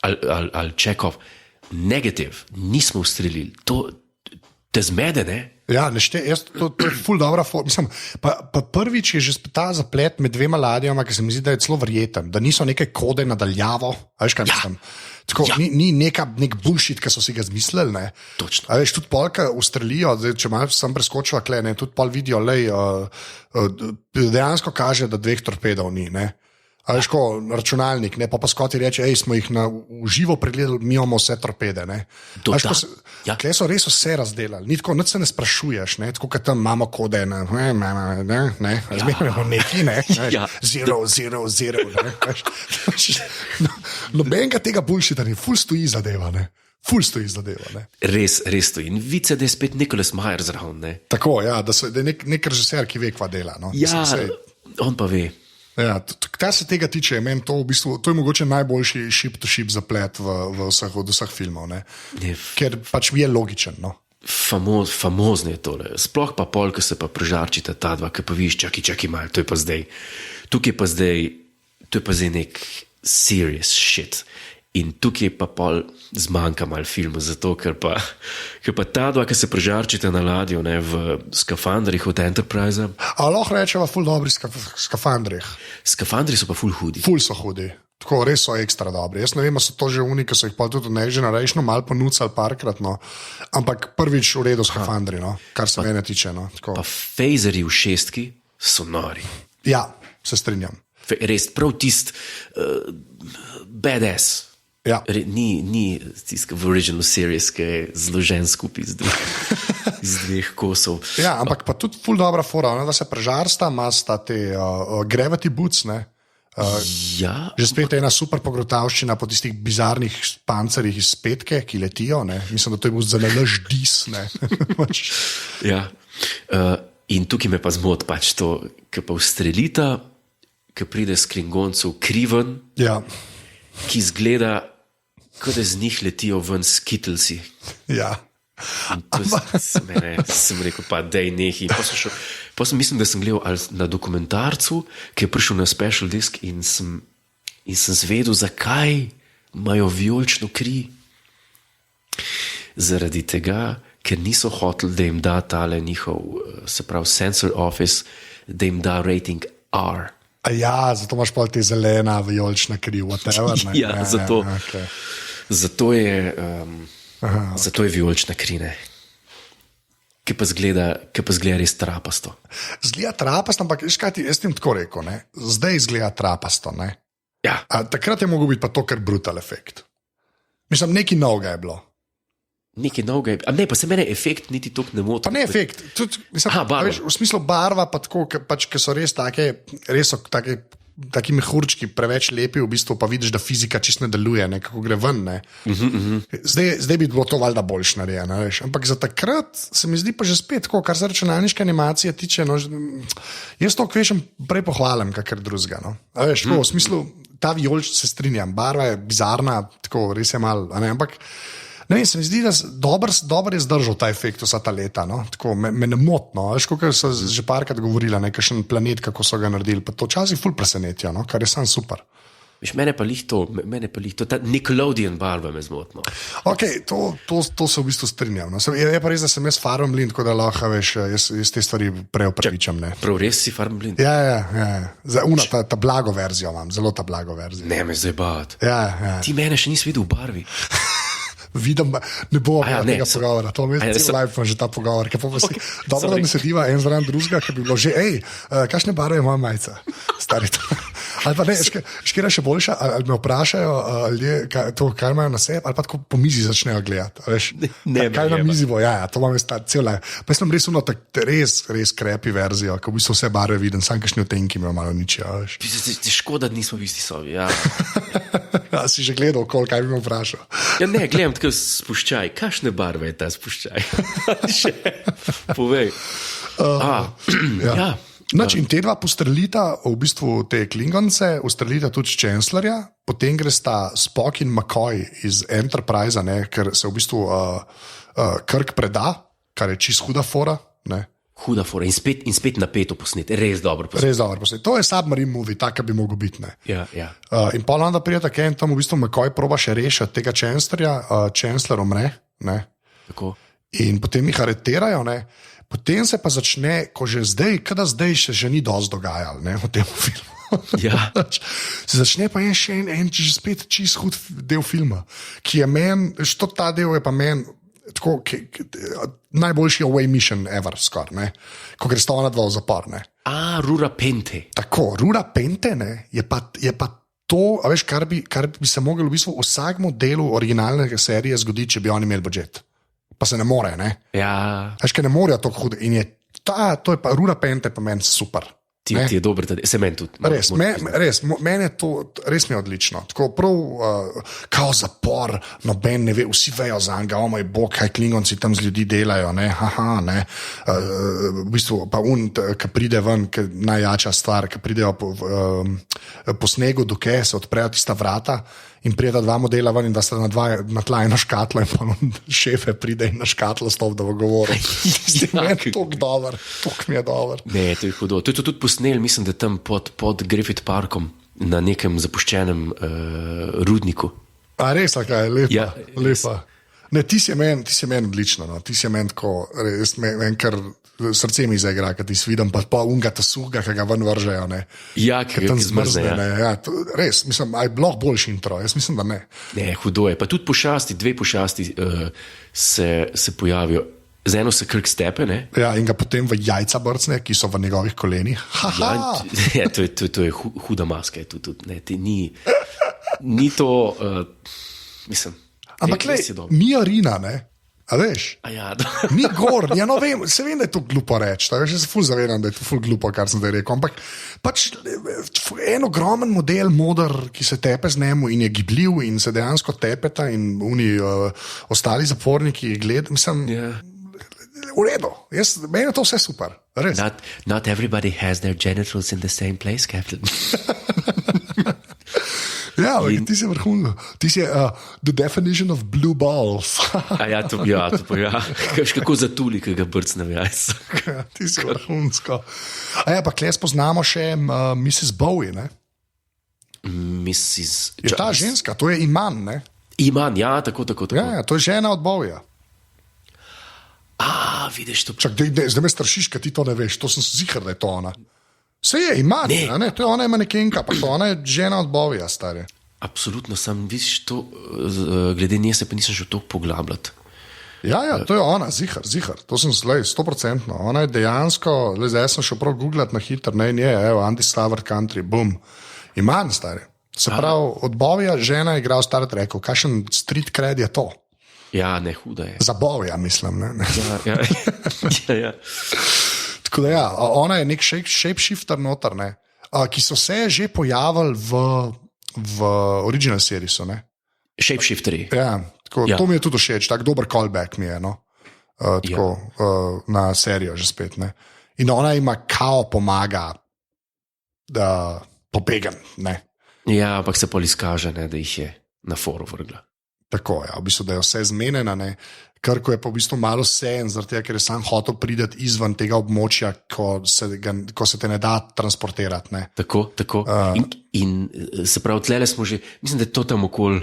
ali Čekov, negativ, nismo ustrelili. To te zmede, ne? Ja, to je ful dobra forma. Pa prvič je že ta zaplet med dvema ladjama, ki se mi zdi, da je celo verjeten, da niso neke kode nadaljavo. Veš, kaj mislim? Tako, ni nek bullshit, ki so si ga zmislili. Ne? Točno. A veš, tudi polka ustrelijo, če malo sem preskočila kle, ne, tudi pol vidijo, dejansko kaže, da 2 torpedov ni. Ne? A veš, ko računalnik, ne, pa Scotty reče, smo jih v živo pregledali, mi imamo vse torpede. Tukaj so res vse razdelali, ni tako, nič se ne sprašuješ, ne, tako kot tam imamo kode, zmerno neki, ne, 0, nobenega tega bullshita ni, ful stoji zadeva, ne. Res stoji. In vice, da je spet Nicholas Meyer zraven. Ne? Tako, ja, da je nek režiser, ki ve, kva dela. No. Ja, on pa ve. Ja, kar se tega tiče, meni to je mogoče najboljši ship-to-ship zaplet od vseh filmov, ker pač je logičen. No. Famozno je tole. Sploh pa pol, ko se pa prežarčita ta dva, ki pa viš, čaki malo, to je pa zdaj. Tukaj pa zdaj, to je pa zdaj nek serious shit. In tukaj pa pol zmanjka malo filmu, zato ker pa ta dva, ki se prežarčita na ladju, ne, v skafandrih od Enterprise. A lahko rečeva ful dobri skafandrih? Skafandri so pa ful hudi. Ful so hudi. Tako, res so ekstra dobri. Jaz ne vem, so to že oni, ki so jih pa tudi Next Generation malo ponucali parkrat, no. Ampak prvič v redu skafandri, no, kar se mene tiče. No. Pa phaserji v 6 so nori. Ja, se strinjam. Res, prav tist badass. Ja. Ni tiska v original series, ki je zložen skupaj iz 2 kosov. Ja, ampak pa tudi ful dobra fora, da se prežarsta, ima sta te gravity boots, ne? Ja. Že spet ena super pogrotavščina po tistih bizarnih pancerjih iz petke, ki letijo, ne? Mislim, da to je bil za nalaž dis, ne? Ja. In tukaj me pa zmot pač to, ki pa ustrelita, ki pride s Klingoncev kriven, ja. Ki zgleda, kot da z njih letijo ven skitlsi. Ja. Sem rekel, pa dej nehi. Pa sem mislim, da sem gledal na dokumentarcu, ki je prišel na special disk in sem zvedel, zakaj imajo vijolično kri. Zaradi tega, ker niso hoteli, da jim da tale njihov, se pravi, censor office, da jim da rating R. Ja, zato imaš pa te zelena, vijolična kri, whatever. Ne? Ja, zato. Okay. Zato je vijolična kri, ne. Ki pa zgleda res trapasto. Zgleda trapasto, ampak jaz ti tako rekel, ne? Zdaj zgleda trapasto. Ne? Ja. Takrat je mogel biti pa to kar brutal efekt. Mislim, nekaj novega je bilo. Nekaj novega je. Ne, pa se mene efekt niti toliko ne moti. Pa ne efekt. Tudi, mislim, veš, v smislu barva, pa tako, pač, ki so res taki mehurčki, preveč lepi, v bistvu pa vidiš, da fizika čisto ne deluje, kako gre ven. Ne. Zdaj bi bilo to valjda boljš narejeno. Ampak za takrat se mi zdi pa že spet, tako, kar se računalniške animacije tiče, no, jaz to kvešem prej pohvalim, kakor drugega. No. Veš, tako, v smislu, ta vijolič se strinjam, barva je bizarna, tako, res je malo, ampak ne vem, se mi zdi, da dober je zdržal ta efekt vsa ta leta. No? Tako, me ne motno. Veš, kot so že parkrat govorili, kakšen planet, kako so ga naredili. Pa to včasih ful presenetijo, no? Kar je sam super. Viš, mene pa lih to, ta Nickelodeon barva me zmotno. Okay, to se v bistvu strinjam. No. Je pa res, da sem jaz farmblind, tako da lahko veš, jaz te stvari preopravičam. Prav res si farmblind? Ja. Ta blago verzijo imam, zelo ta blago verzijo. Ne me zdaj bat. Ja. Ti mene še nisi videl v barvi. Vidim, ne bo tega pogovora, to je cel live, že ta pogovor. Dobro, da ne sediva en zraven drugega, ki bi bilo že, kakšne barve ima majica, stari to. Ali pa ne, škera še boljša, ali me vprašajo ljudje, kaj imajo na sebi, ali pa tako po mizi začnejo gledati. Kaj na mizi bo, to imam cel live. Pa jaz sem res res krepi verzijo, ko v bistvu vse barve vidim, sam kakšni otenki me malo ničijo. Škoda, da nismo v isti sobi, ja. Si že gledal, kaj bi me vprašal? Ja ne, gledam tako spuščaj. Kakšne barve je ta spuščaj? Povej. Ja. In te dva postrelita v bistvu te Klingonce, ustrelita tudi Chancellorja, potem gre sta Spock in McCoy iz Enterprise, ker se v bistvu Kirk preda, kar je čist huda fora. Ne? Huda fora in spet napeto posnet, res dobro posnet. Res dobro posnet. To je submarine movie, tak bi mogel biti. Ja. In pa onda prijeta Ken, tam v bistvu McCoy proba še rešiti tega Chancellorja, Chancellor umre. Ne? Tako. In potem jih aretirajo, ne? Potem se pa začne, ko že zdaj, kada zdaj še ni dosti dogajalo, ne, v tem filmu. Ja. Se začne pa še en spet čist hud del filma, ki je meni, ta del je pa meni tako, najboljši away mission ever, skor, ne, ko gre sta ona dva v zapor, ne. Rura Pente. Tako, Rura Pente, ne, je pa to, a veš, kar bi se moglo v bistvu vsakmu delu originalne serije zgoditi, če bi oni imeli budžet. Pa se ne more, ne? Ja. Veš, ker ne morejo tako hudo. In to je pa Rura Pente, pa meni super. Ti je dober, se meni tudi. Meni je to, res mi je odlično. Tako prav, kao zapor, noben ne ve, vsi vejo za njega, o moj bog, kaj Klingonci tam z ljudi delajo, ne, ne. V bistvu pa ki pride ven, najjača stvar, ki pridejo po snegu, dokaj se odprejo tista vrata in prijeta dva modela ven in da sta na tla eno škatlo in pa šefe pride in na škatlo stop, da bo govoril. Tok mi je dober. Ne, to je hudo. To je tudi posnel, mislim, da tam pod Griffith Parkom na nekem zapuščenem rudniku. Res, kaj je lepa. Ja, lepa. Ne, ti si meni odlično, no. Ti si meni tako, res meni kar srce mi zaigra, kad ti vidim, pa unga ta suga, ki ga ven vržejo, ne. Ja, ki ga zmrzne, ne. Ja, res, mislim, aj bilo boljši intro, jaz mislim, da ne. Ne, hudo je, pa tudi dve pošasti se pojavijo. Z eno se Kirk stepe, ne. Ja, in ga potem v jajca brcne, ki so v njegovih kolenih. Ja, to je huda maska, ne, ni to, mislim. Ampak ni arina, ne? A veš? Ja, ni gor, ja, no vem, se vem, da je to glupo reči, jaz se ful zavedam, da je to ful glupo, kar sem zdaj rekel, ampak pač en ogromen model moder, ki se tepe z njemu in je gibljiv in se dejansko tepeta in ostali zaporniki mislim, v redu, meni je to vse super, res. Not everybody has their genitals in the same place, Captain. Ja, ti si vrhunno. Ti si the definition of blue balls. To pa. Kako zatuli, ki ga brcne v jajca. Ti si vrhunsko. Pa kle spoznamo še Mrs. Bowie, ne? Je ta ženska, to je Iman, ne? Iman, ja, tako. Ja, to je žena od Bowieja. Vidiš to. Čak, zdaj me strašiš, kad ti to ne veš, to sem ziher, da je to ona. Vse je, Iman, ne, to je ona je manekenka, pa to ona je žena od Bowieja, stari. Absolutno, sam vidiš to, glede nje se pa nisem še toliko poglabljati. Ja, to je ona, ziher, to sem 100%. Ona je dejansko, zdaj sem šel prav googlat na hiter, ne, Undiscovered Country, bum, Iman, stari. Se pravi, od Bowieja žena je igral Star Treku, kakšen street cred je to? Ja, ne, huda je. Za Bowieja, mislim, ne. Ja. Tako da ona je nek shapeshifter noter, ne, ki so se že pojavili v original seriesu, ne. Shapeshifteri. Ja, tako, to mi je tudi všeč, tak dober callback mi je, no. Na serijo že spet, ne. In ona ima kao pomaga, da pobegam, ne. Ja, ampak se pol izkaže, ne, da jih je na foru vrgla. Tako je, v bistvu, da je vse zmenjeno, Krko je pa v bistvu malo sen, ker je sam hotel priti izven tega območja, ko se te ne da transportirati. Ne. Tako. In se pravi, tlele smo že, mislim, da je to tam okoli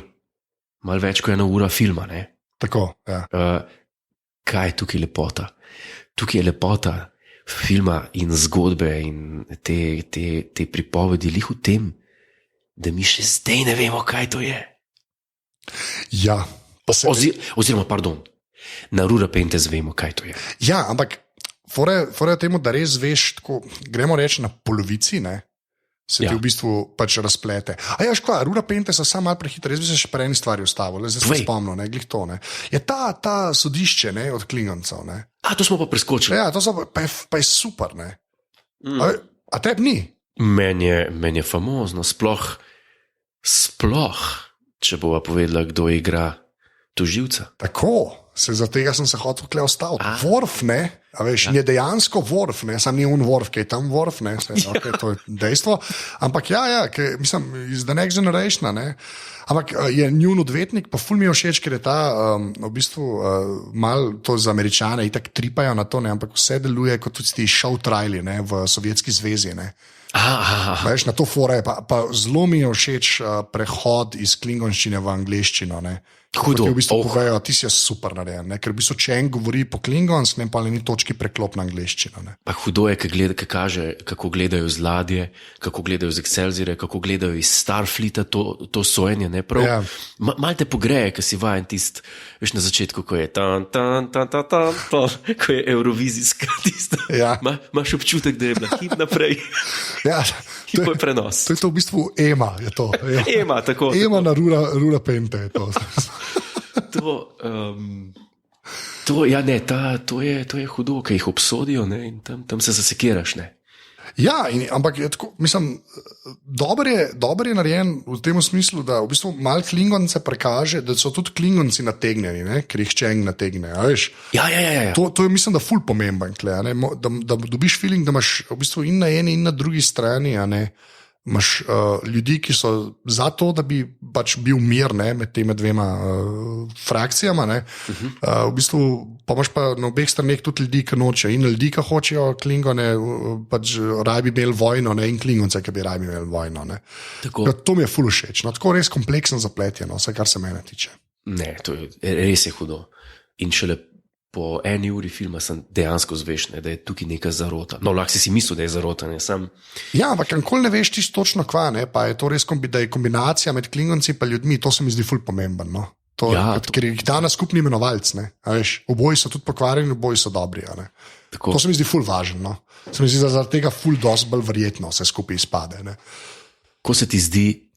malo več kot 1 ura filma. Ne? Tako, ja. Kaj je tukaj lepota? Tukaj je lepota filma in zgodbe in te pripovedi lih v tem, da mi še zdaj ne vemo, kaj to je. Ja. Oziroma, pardon, na Rura Painters vemo, kaj to je. Ja, ampak fora je temu, da res veš, tako, gremo reči na polovici, se ti v bistvu pač razplete. A ja, škoda, Rura Painters so samo malo prehitro, res bi se še pre eni stvari ustavil, zdaj se spomnil, glih to. Je ta sodišče od Klingoncev. To smo pa preskočili. Ja, to pa je super. A tebi ni? Meni je famozno, sploh, če bova povedala, kdo igra tožilca. Tako, za tega sem se hotel tukaj ustaviti. Worf, a veš, je dejansko Worf, sam ni on Worf, ki je tam Worf, okay, to je dejstvo. Ampak mislim, iz The Next Generation, ampak je njun odvetnik, pa ful mi je všeč, ker je ta, v bistvu, mal to za Američane, itak tripajo na to, ampak vse deluje kot tudi ti show triali, v Sovjetski zvezi, Veš, na to fora je, pa zelo mi je všeč prehod iz klingonščine v angleščino. Hudo. V bistvu povejo, ti si super narejen, ker v bistvu če en govori po klingonsk, pa ni točki preklop na angleščino. Pa hudo je, ki kaže, kako gledajo z ladje, kako gledajo z Excelsiorja, kako gledajo iz Starfleeta to sojenje. Ja. Mal te pogreje, ker si vajen tist, veš na začetku, ko je ko je eurovizijska tista. Ja. Imaš občutek, da je bila hit naprej. Ja. To je prenos. To je to v bistvu Ema. Je to, ja. Ema, tako. Ema na Rura Painte je to. To je hudo, ki jih obsodijo in tam se zasekiraš. Ja, ampak je tako, mislim, dober je narejen v tem smislu, da v bistvu malo Klingonce prekaže, da so tudi Klingonci nategnjeni, ker jih Čeng nategne. Ja. To je, mislim, da ful pomemben, da dobiš feeling, da imaš v bistvu in na eni in na drugi strani, imaš ljudi, ki so za to, da bi pač bil mir med temi dvema frakcijama. V bistvu pa imaš pa na obeh straneh tudi ljudi, ki nočejo. In ljudi, ki hočejo Klingone, pač raje bi imeli vojno, in Klingonce, ki bi raje imeli vojno. To mi je ful všeč. Tako res kompleksno zapleteno, vse kar se mene tiče. Ne, to je res je hudo. In šele po 1 uri filma sem dejansko zveš, da je tukaj neka zarota. No, lahko si mislil, da je zarota. Ja, ampak nikoli ne veš čisto točno kva, pa je to res da je kombinacija med Klingonci in ljudmi, to se mi zdi ful pomemben. Ker jih da na skupni imenovalc. Oboji so tudi pokvarjeni, oboji so dobri. To se mi zdi ful važno. Se mi zdi, da zaradi tega ful dosti bolj verjetno vse skupaj izpade. Ko se ti zdi,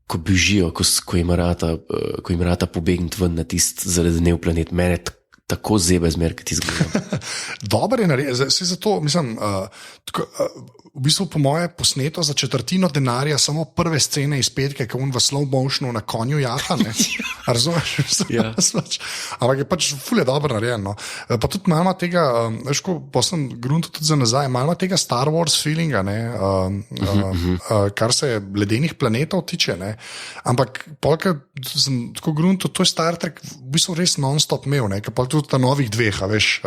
ko bežijo, ko jim rata pobegniti ven na tist zaledenel planet, mene tako zebe zmer, ki ti zgleda. Dobar je narejen, zato mislim, v bistvu po moje posneto za 1/4 denarja samo prve scene iz petke, ko on v slow motionu na konju jaha, razumeš? Ja. Ampak je pač ful je dobro narejen. Pa tudi malo tega, veš, ko posem grunto tudi za nazaj, malo tega Star Wars feelinga, kar se ledenih planetov tiče, ampak polka sem tako grunto, to je Star Trek v bistvu res non-stop imel, ker pa tudi ta novih dveh, veš,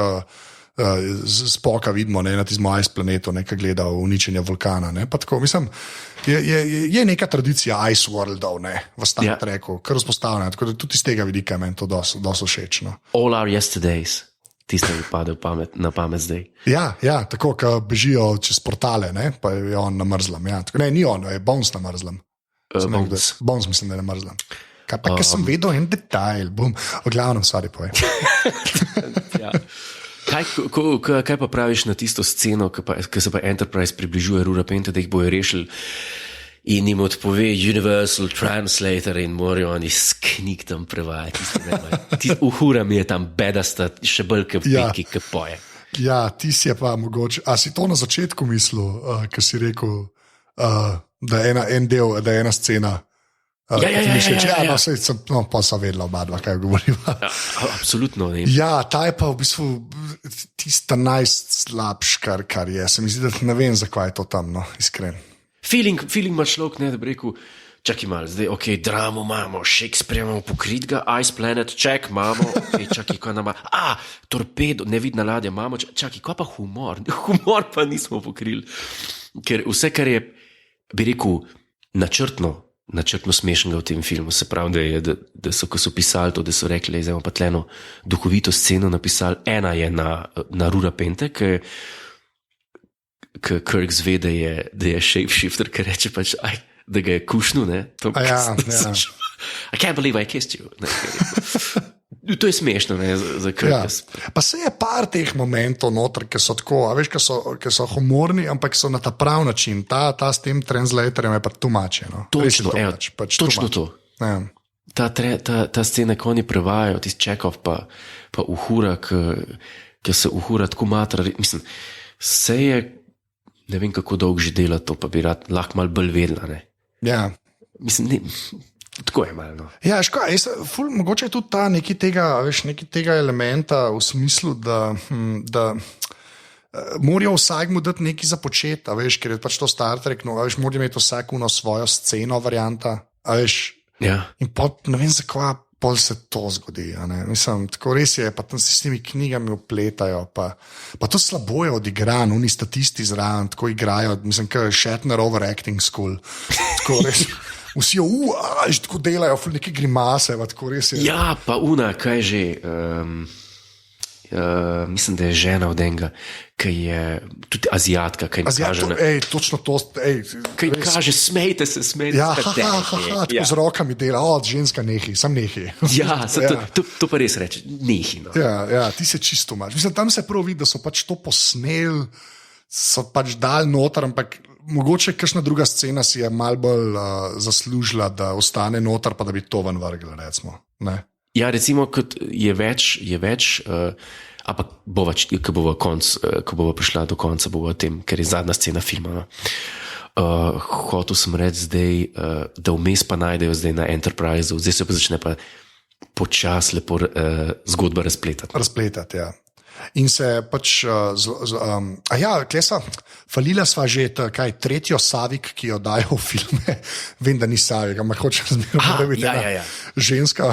Spoka vidimo na tistem Ice planetu, ki gleda uničenje vulkana. Tako, mislim, je neka tradicija Ice Worldov v Star Treku, kar vzpostavljena, tako da tudi iz tega vidika je meni to dosti všeč. All our yesterdays, tiste mi pade na pamet zdaj. Ja, tako, ko bežijo čez portale, pa je on na mrzlem. Ja. Ne, ni on, je Bones na mrzlem. Bones mislim, da je na mrzlem. Kaj pa, ker sem vedel en detajl, v glavnem stvari povem. Ja. Kaj pa praviš na tisto sceno, ki se pa Enterprise približuje Rura Painte, da jih bojo rešili in jim odpove Universal Translator in morajo oni s knjig tam prevajati. Uhura mi je tam bedasta, še bolj ki poje. Ja, ti si je pa mogoče. A si to na začetku mislil, ki si rekel, da je en del, da je ena scena? Pa so vedela oba dva, kaj govorila. Absolutno. Ja, ta je pa v bistvu tista najslabš, kar je. Se mi zdi, da ne vem, zakaj je to tam, iskren. Feeling ima človek, da bi rekel, čakaj malo, zdaj, ok, dramo imamo, Shakespeare imamo pokritga, Ice Planet, check, imamo, okay, čakaj, kaj nama, torpedo, nevidna ladja, imamo, čakaj, kaj pa humor? Humor pa nismo pokrili. Ker vse, kar je, bi rekel, načrtno smešnega v tem filmu, se pravi, da so, ko so pisali to, da so rekli, zdaj imamo pa tleno duhovito sceno napisali, ena je na Rura Pente, ki Kirk zve, da je shapeshifter, ki reče pač, da ga je kušnil, ne? I can't believe I kissed you. To je smešno, ne, za Kirka. Ja. Pa se je par teh momentov noter, ki so tako, a veš, ki so humorni, ampak so na ta prav način. Ta s tem translatorjem je pa tumače. No. Točno to. Ja. Ta scena, ko oni prevajajo, tisti Čekov pa Uhura, ki se Uhura tako matra. Mislim, se je, ne vem, kako dolgo že dela to, pa bi lahko malo bolj vedela, ne. Ja. Mislim, ne, tako je malo. No. Ja, mogoče je tudi ta neki tega elementa v smislu, da morajo vsak mu dati nekaj za početi, veš, ker je pač to Star Trek, no, veš, morajo imeti vsak svojo sceno varianta, veš. Ja. In ne vem, zakaj pol se to zgodi. Mislim, tako res je, pa tam se s temi knjigami upletajo, pa to slabo je odigran, oni statisti zraven, tako igrajo, mislim, kaj je Shatner overacting school. Tako res. Vsi že tako delajo, neke grimase. Ja, pa kaj že. Mislim, da je žena od enega, ki je tudi Azijatka. Točno to. Kaj kaže, smejte se. Ja, tako z rokami dela, ženska nehi, sam nehi. Ja, to pa res reče, nehi. No. Ja, ti se čisto maš. Mislim, tam se prav vidi, da so pač to posneli, so pač dal noter, ampak mogoče kakšna druga scena si je malo bolj zaslužila, da ostane noter, pa da bi to ven vrgla, recimo. Ne? Ja, recimo, kot je več, ampak ko bova prišla do konca, bova o tem, ker je zadnja scena filma. Hotel sem reči zdaj, da vmes pa najdejo zdaj na Enterpriseu, zdaj se pa začne pa počas lepo zgodba razpletati. Razpletati, ja. In se pač, falila sva že tretjo Savik, ki jo dajo v filme, vem, da ni Savik, ampak hoče zmerno biti ženska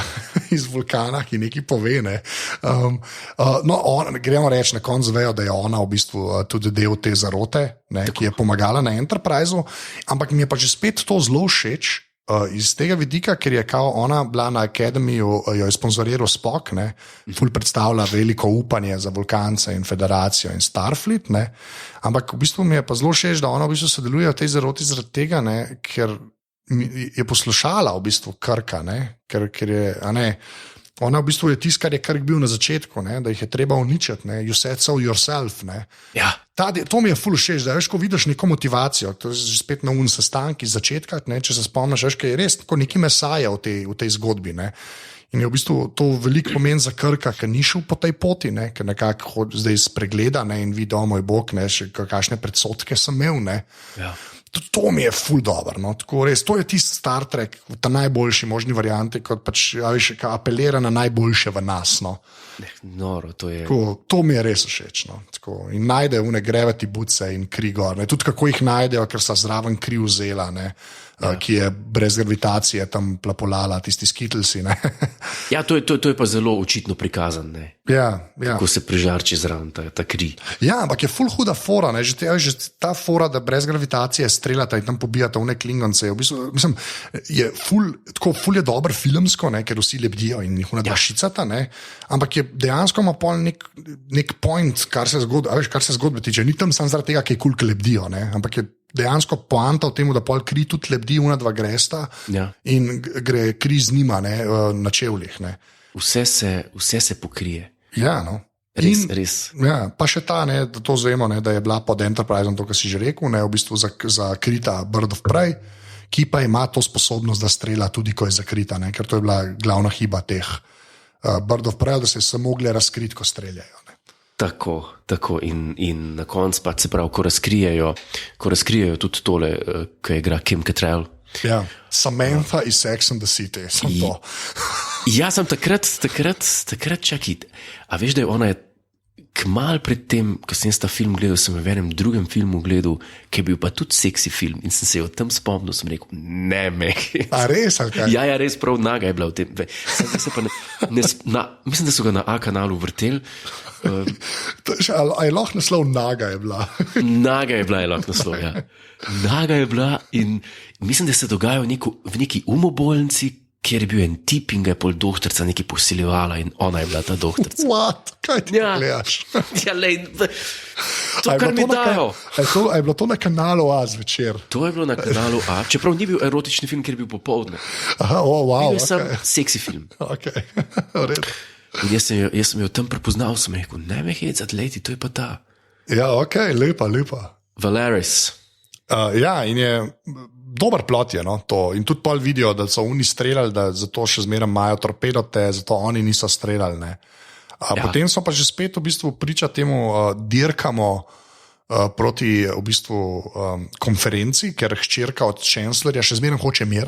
iz vulkana, ki nekaj pove. Ne. Gremo reči, na koncu vejo, da je ona v bistvu tudi del te zarote, ne, ki je pomagala na Enterpriseu, ampak mi je pa že spet to zelo všeč, iz tega vidika, ker je kao ona bila na Akademiju, jo je sponzoriral Spock, ful predstavlja veliko upanje za Vulkance in Federacijo in Starfleet, ne? Ampak v bistvu mi je pa zelo všeč, da ona v bistvu sodeluje v tej zaroti zaradi tega, ne? Ker je poslušala v bistvu Kirka, ker je, ona v bistvu je tisto, kar je Kirk bil na začetku, da jih je treba uničiti, you said so yourself. Ja. To mi je ful všeč, da veš, ko vidiš neko motivacijo, to je že spet na sestanki iz začetka, če se spomniš, veš, kaj je res neki mesaja v tej zgodbi. Ne? In je v bistvu to veliko pomen za Kirka, ker ni šel po tej poti, ker nekako zdaj spregleda in vidi, moj bog, kakšne predsodke sem imel. Ja. To mi je ful dobro. No? To je tisti Star Trek v ta najboljši možni varianti, kot pač apelira na najboljše v nas. No? Noro, to je. To mi je res všeč. No? In najde une grevati buce in kri gor. Tudi kako jih najdejo, ker sta zraven kri vzela, ki je brez gravitacije tam plapolala, tisti Skittlesi. Ja, to je pa zelo očitno prikazan. Ja. Kako se prižarči zraven ta kri. Ja, ampak je ful huda fora. Že ta fora, da brez gravitacije streljata in tam pobijata v Klingonce. V bistvu, mislim, je ful je dober filmsko, ker vsi lebdijo in jih dva šicata, ampak je dejansko ima pol nek point, kar se zgodbe tiče. Ni tam samo zaradi tega, ker je kul, ki lebdijo, ampak je dejansko poanta v tem, da pol kri tudi lebdi, dva gresta in gre kri z njima na čevljih. Vse se pokrije. Ja, no. Res. Ja, pa še ta, da to zvemo, da je bila pod Enterpriseom, to, kar si že rekel, v bistvu zakrita Bird of Prey, ki pa ima to sposobnost, da strela tudi, ko je zakrita, ker to je bila glavna hiba teh Bird of Prey, da se je mogli razkriti, ko streljajo. Tako. In na koncu pa se pravi, ko razkrijejo tudi tole, ko igra Kim Cattrall. Ja, Samantha iz Sex and the City, sem to. Ja, sem takrat čakaj. A veš, da je ona kmalu pred tem, ko sem ta film gledal, sem v enem drugem filmu gledal, ki je bil pa tudi seksi film in sem se o tem spomnil, sem rekel, ne me. A res, ali kaj? Ja, res prav naga je bila v tem. Mislim, da so ga na A kanalu vrteli. A je lahko naslov naga je bila? Naga je lahko naslov, ja. Naga je bila in mislim, da se dogaja v neki umobolnici, kjer je bil en tip in ga je pol doktorica nekaj posiljevala in ona je bila ta doktorica. What? Kaj ti gledaš? Ja, lej, to, kar mi dajo. A je bilo to na kanalu A zvečer? To je bilo na kanalu A, čeprav ni bil erotični film, ker je bil popoldne. Aha, wow. Bil je sam seksi film. Ok, in jaz sem jo tam prepoznal, sem rekel, ne me hecat, lejti, to je pa ta. Ja, ok, lepa. Valeris. Ja, in je dober plot je, no, to. In tudi pol vidijo, da so oni streljali, da zato še zmeraj imajo torpedote, zato oni niso streljali, ne. Potem so pa že spet v bistvu priča temu dirkamo proti v bistvu konferenci, ker hčerka od chancellorja še zmeraj hoče mir.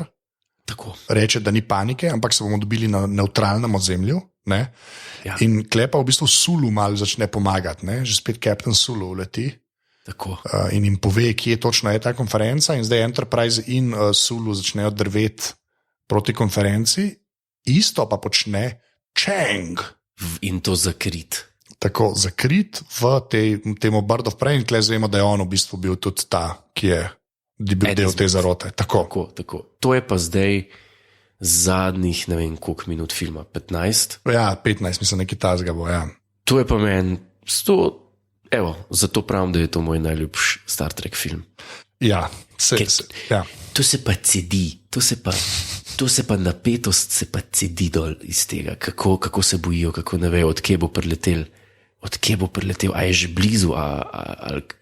Tako. Reče, da ni panike, ampak se bomo dobili na neutralnem ozemlju. Ne? Ja. In klepa v bistvu Sulu malo začne pomagati, ne? Že spet Captain Sulu leti. Tako. In jim pove, kje točno je ta konferenca, in zdaj Enterprise in Sulu začnejo drveti proti konferenci, isto pa počne Chang. In to zakrit. Tako, zakrit v temu Bird of Prey, in tle zvemo, da je on v bistvu bil tudi ta, ki je bil del te zarote. Tako. To je pa zdaj zadnjih, ne vem, koliko minut filma, 15? Ja, 15, mislim, nekaj tazga bo, ja. To je pa meni, zato pravim, da je to moj najljubši Star Trek film. Ja, ja. To se pa cedi, to se pa napetost se pa cedi dol iz tega, kako se bojijo, kako ne vejo, odkje bo priletel, a je že blizu,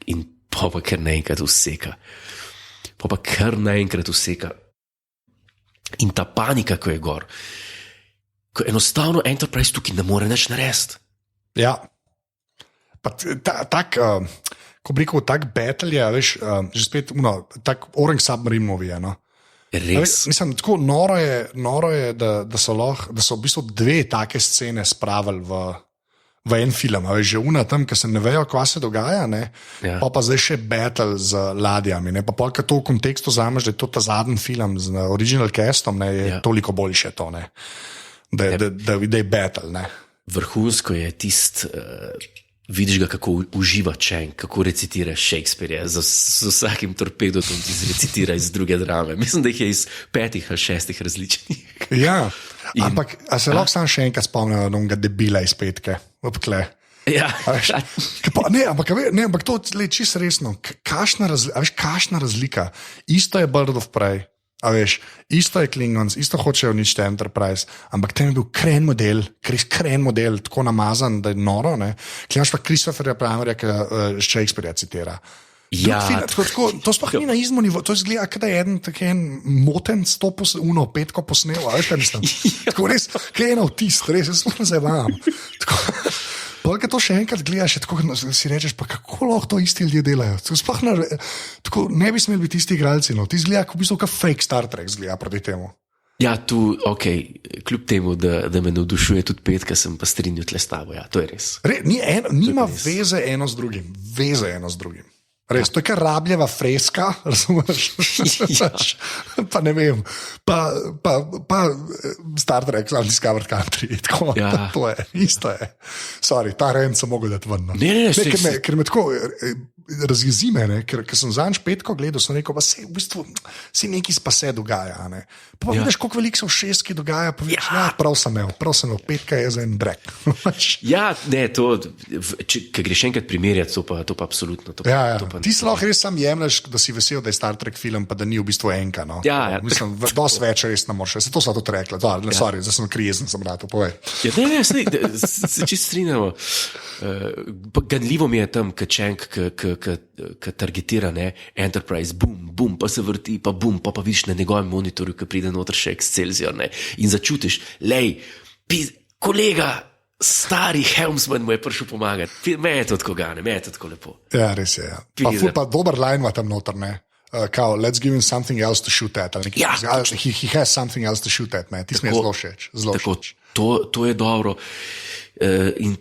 in pa kar naenkrat useka. In ta panika, ko je gor, ko enostavno Enterprise tukaj ne more nič narediti. Ja, ko bi rekel, tak battle je, veš, že spet, tak Orange Submarine movie, no. Res. Mislim, tako noro je, da so v bistvu dve take scene spravili v en film, veš, že tam, ki se ne vejo, kva se dogaja, ne, ja. Pa zdaj še battle z ladjami, ne, pa polka to v kontekstu zameš, da je to ta zadnji film z original castom, ne, je toliko boljše to, ne, da je battle, ne. Vrhunsko je vidiš ga, kako uživa Chang, kako recitira Shakespeare, z vsakim torpedotom ti zrecitira iz druge drame. Mislim, da jih je iz 5 ali 6 različnih. Ja, ampak a se lahko sam še enkrat spomnim, da ga debila iz petke, obkle. Ja. Ampak to je čisto resno. Kakšna razlika? Isto je Bird of Prey. A veš, isto je Klingons, isto hočejo uničiti Enterprise, ampak tem je bil kren model, tako namazan, da je noro, ne. Klimaš pa Christopherja Primerja, ki Shakespearea citira. Ja. To sploh ni na izmu nivo, to izgleda, kada je en moten petko posnel, a veš, kaj mislim? Tako res, kaj je eno vtist, res, jaz sploh ne zavam. Polka to še enkrat gledaš, tako si rečeš, pa kako lahko to isti ljudje delajo. Tako ne bi smeli biti isti igralci, no. Ti zgleda, v bistvu, kot fake Star Trek zgleda proti temu. Ja, kljub temu, da me navdušuje tudi petka, sem pa strinjal tle s tabo, ja, to je res. Nima veze eno z drugim. Res, to je kar rabljeva freska, razumeš? Ja. Pa ne vem, pa Star Trek, Discovered Country, tako, ja. To je, isto je. Sorry, ta rent sem mogel dati ven. Ne, ker me tako razjezi me, ker sem zanj petko gledal, sem rekel, pa se v bistvu nekaj pa se dogaja, ne. Pa vidiš, koliko veliko se v šestki dogaja, pa vidiš, prav sem imel, petka je za en brek. Ja, ne, to, če greš enkrat primerjati, to pa absolutno. Ti se lahko res sam jemlješ, da si vesel, da je Star Trek film, pa da ni v bistvu enka, no. Ja. Mislim, dosti več res ne moreš, se to so tudi rekla, sorry, zdaj sem krijezen, sem rad, povej. Ja, ne, se čisto strinjamo. Ganljivo mi je tam, Chang, ki targetira, ne, Enterprise, bum, pa se vrti, pa bum, pa vidiš na njegovem monitorju, ki pride noter še Excelsior, ne, in začutiš, kolega, stari Helmsman mu je prišel pomagati, me je to tako gane, me je to tako lepo. Ja, res je, ja. Pa dober line ima tam noter, ne. Let's give him something else to shoot at. Ja, he has something else to shoot at, man. Ti mi je zelo všeč. To je dobro. In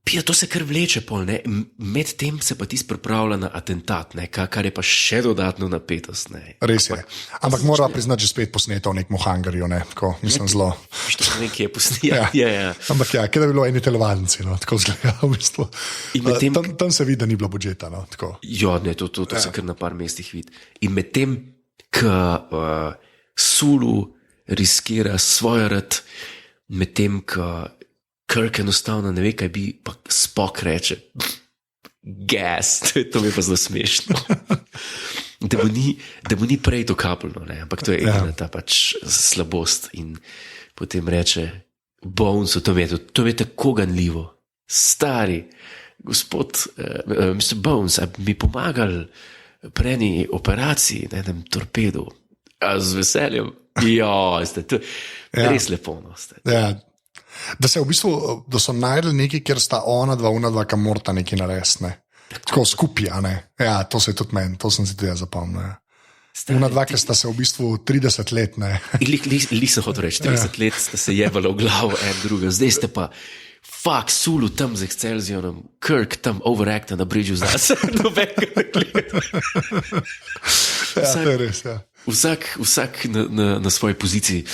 Ja, to se kar vleče pol, ne. Med tem se pa tisti pripravlja na atentat, ne, kar je pa še dodatno napetost. Ne. Res je. Ampak mora priznati, že spet posneto v nekem hangarju, ne, tako, mislim, zelo. Što ne vem, kje je posnel. Ja. Ampak ja, kje da bi bilo eni telovadnici, no, tako zgleda, v bistvu. Medtem, tam se vidi, da ni bilo budžeta, no, tako. Ja, ne, to se kar na par mestih vidi. In medtem, ko Sulu riskira svoj rad, medtem, ko Kirk enostavno ne ve, kaj bi, pa Spock reče, gas, to mi je pa zelo smešno. Da mu ni prej to kapljno, ampak to je edina ta pač slabost. In potem reče, Bones, to mi je tako ganljivo. Stari, gospod, Mr. Bones, a bi mi pomagali pri eni operaciji, na enem torpedu, a z veseljem. Ja, to je res lepo. Ja. Da se v bistvu, da so najdeli nekaj, kjer sta ona dva, ki morata nekaj narediti. Ne? Tako skupaj, ne? Ja, to se je tudi meni, to sem si tudi jaz zapomnil. Ja. Ona dva, ki sta se v bistvu 30 let, ne. Lik sem hotel reči, 30 let sta se jebala v glavo en druga, zdaj ste pa Sulu tam z Excelsionom, Kirk tam overacta na bridžu zase, nobenega ne gleda. Ja, to je res, ja. Vsak na svoji poziciji.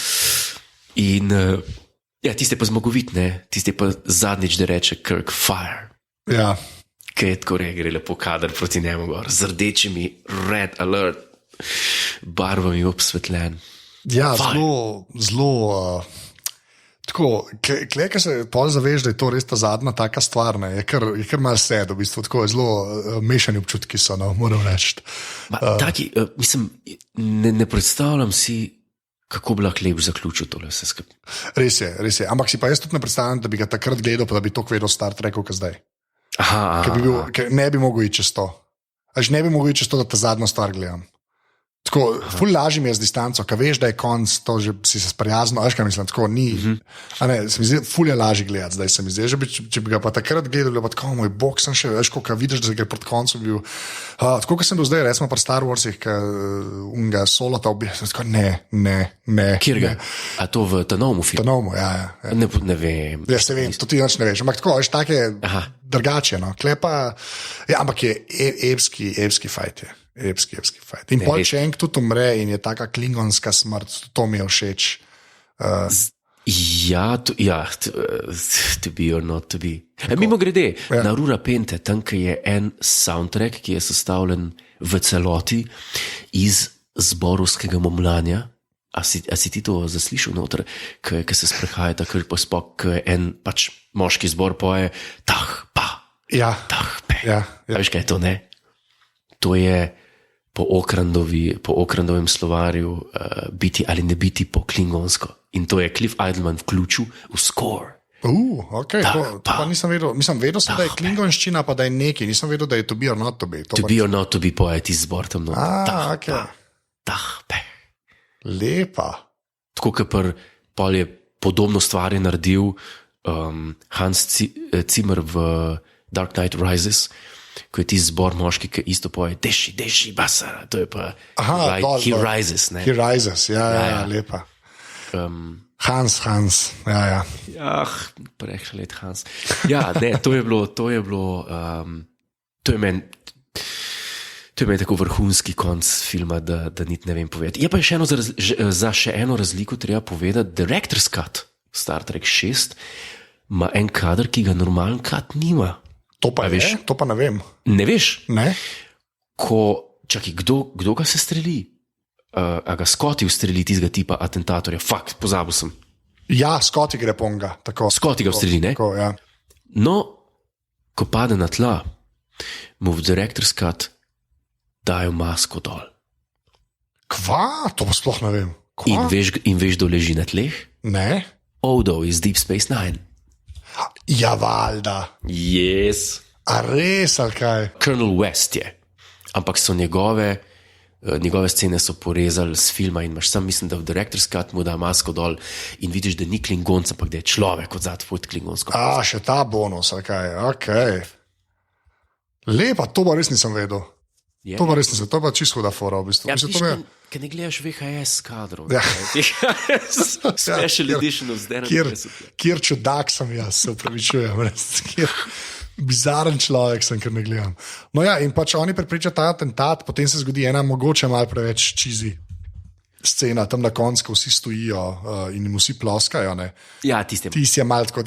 In ja, tiste pa zmagovit, ne? Tiste pa zadnjič, da reče Kirk, fire. Ja. Kaj je tako gre lepo kader proti njemu gor, z rdečimi, red alert, barvami obsvetljen. Ja, zelo tako, kaj se pol zaveš, da je to res ta zadnja taka stvar, ne? Je kar malo sed, v bistvu, tako je zelo mešani občutki so, no, moram reči. Taki, mislim, ne predstavljam si, kako bi lahko lep zaključil tole vse skupaj. Res je. Ampak si pa jaz tudi ne predstavljam, da bi ga takrat gledal, pa da bi to vedel Star Treku, kot zdaj. Ker ne bi mogel iti čez to. Ne bi mogel iti čez to, da ta zadnjo stvar gledam. Tako, ful lažje mi je z distanco, ker veš, da je konc, to že si se sprijazno, veš kaj mislim, tako ni. Se mi zdi, ful je lažje gledati, zdaj se mi zdi, če bi ga pa takrat gledal, bi pa tako, moj bog, sem še, veš, ko vidiš, da se gre proti koncu bil. Tako, kot sem bil zdaj, recimo pri Star Warsih, unga solota obje, tako, ne. Kjer ga? A to v Tanomu filmu? Tanomu, ja. Ne vem. Ja, se vem, to ti nič ne veš, ampak tako, veš, take drugače, no. Klepa, ja, ampak je epski fajt je. Epski fajt. In pol Čeng tudi umre in je taka klingonska smrt, to mi je všeč. To be or not to be. Mimo grede, na Rura Pente, tam je en soundtrack, ki je sestavljen v celoti iz zborovskega momljanja. A si ti to zaslišal noter, ki se sprehaja takrat po Spock, ki en pač moški zbor poje tah, pa, tah, pe. Ja. A veš kaj je to, ne? To je po Okrandovem slovarju biti ali ne biti po klingonsko. In to je Cliff Eidelman vključil v score. Okay, to pa nisem vedel. Mislim, vedel sem, da je klingonščina, pa da je nekaj. Nisem vedel, da je to be or not to be. To be or not to be poeti zbor tam noter. Tah, pe. Lepa. Tako, ker pol je podobno stvar naredil Hans Zimmer v Dark Knight Rises, ko je ti zbor moški, ki isto poje, deši, basa, to je pa He Rises, ne? He Rises, ja, lepa. Hans, ja. Prehlet Hans. Ja, ne, to je meni tako vrhunski konc filma, da niti ne vem povedati. Je pa za še eno razliko treba povedati, Director's Cut Star Trek 6 ima en kader, ki ga normalen cut nima. To pa veš? To pa ne vem. Ne veš? Ne. Čakaj, kdo ga se streli? A ga Scotty ustreli tistega tipa atentatorja? Fakt, pozabil sem. Ja, Scotty gre ponga. Scotty ga ustreli, ne? Tako, ja. No, ko pade na tla, mu v Director's Cut dajo masko dol. Kva? To pa sploh ne vem. In veš, kdo leži na tleh? Ne. Odo iz Deep Space Nine. Ja, valjda. Yes. A res, ali kaj? Colonel West je. Ampak so njegove scene so porezali z filma in imaš sam, mislim, da v Director's Cut mu da masko dol in vidiš, da ni klingonca, ampak da je človek od zad pod klingonsko. Še ta bonus, ali kaj? Ok. Lepa, to pa res nisem vedel. To pa res nisem, to pa čisto huda fora v bistvu. Ja, Mislim, ker ne gledaš VHS kadrov. Ja. Special edition of Zdaj. Kjer čudak sem jaz, se upravičujem. Bizaren človek sem, ker ne gledam. No ja, in pač oni prepričajo ta atentat, potem se zgodi ena mogoče malo preveč čizi scena, tam na koncu, ko vsi stojijo in jim vsi ploskajo. Ne. Ja, tisti je malo tako,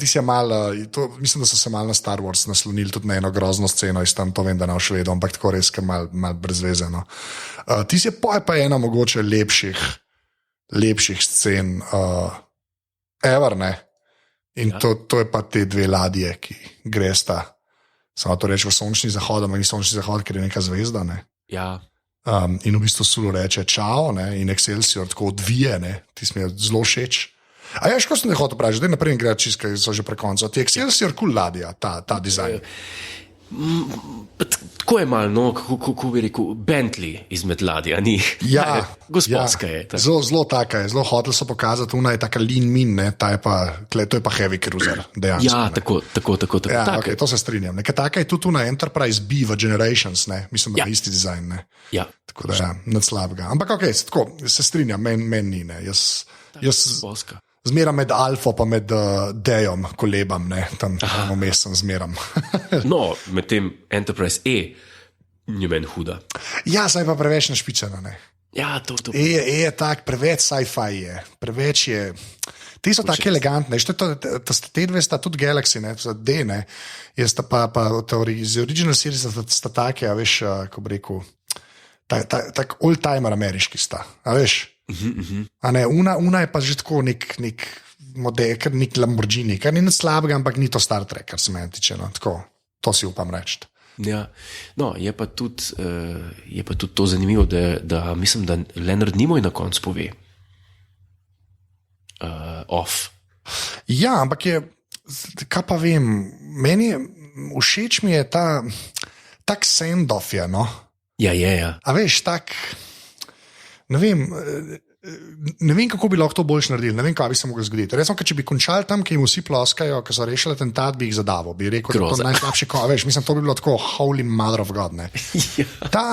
mislim, da so se malo na Star Wars naslonili tudi na eno grozno sceno iz tam, to vem, da na Švedu, ampak tako res, ker malo brezvezeno. Tisti je pa ena mogoče lepših scen ever, ne. In ja. To je pa te dve ladje, ki gresta, samo to reči v sončni zahod, ampak ni sončni zahod, ker je neka zvezda, ne. Ja. In v bistvu Sulu reče čao, ne, in Excelsior tako odvije, ne, ti smo mi zelo všeč. A ja, ško sem ne hotel pravi, zdaj naprej gre čisto, ker so že pre koncu. Ti Excelsior cool ladja, ta dizajn. Tako je malo, no, kako bi rekel, Bentley izmed ladja, ni. Ja, gospodska ja, je. Zelo taka je, zelo hotel so pokazati, ona je taka lean min, ne, to je pa heavy cruiser, dejansko. Ja, tako. Ja, okay, to se strinjam. Neka taka je tudi na Enterprise B v Generations, ne, mislim, da je isti dizajn, ne. Ja. Tako da, ja, nad slabega. Ampak ok, tako, se strinjam, meni ni, ne, jaz zmeram med Alfo pa med Dejom, kolebam, ne, tam vmes sem zmeram. No, med tem Enterprise E ni meni huda. Ja, zdaj pa preveč našpičena, ne. Ja, to. Je tak, preveč sci-fi je, preveč je. Ti so tako elegantne, te dve sta tudi Galaxy, ne, D, ne, jaz pa iz Original Series sta take, a veš, ko bi rekel, tak old-timer ameriški sta, a veš. A ne, una je pa že tako nek model, nek Lamborghini, kar ni nič slabega, ampak ni to Star Trek, kar se meni tiče, no, tako, to si upam reči. Ja, no, je pa tudi to zanimivo, da mislim, da Leonard Nimoy na koncu pove off. Ja, ampak je, kaj pa vem, meni je, všeč mi je tak send-off je, no. Ja, je, ja. A veš, tak, ne vem, kako bi lahko to boljš naredili, ne vem, kaj bi se moglo zgoditi. Recimo, če bi končali tam, ki jim vsi ploskajo, ki so rešili atentat, bi jih zadavo, bi rekel, da je to najslabši, veš, mislim, to bi bilo tako holy mother of God, ne. Ja.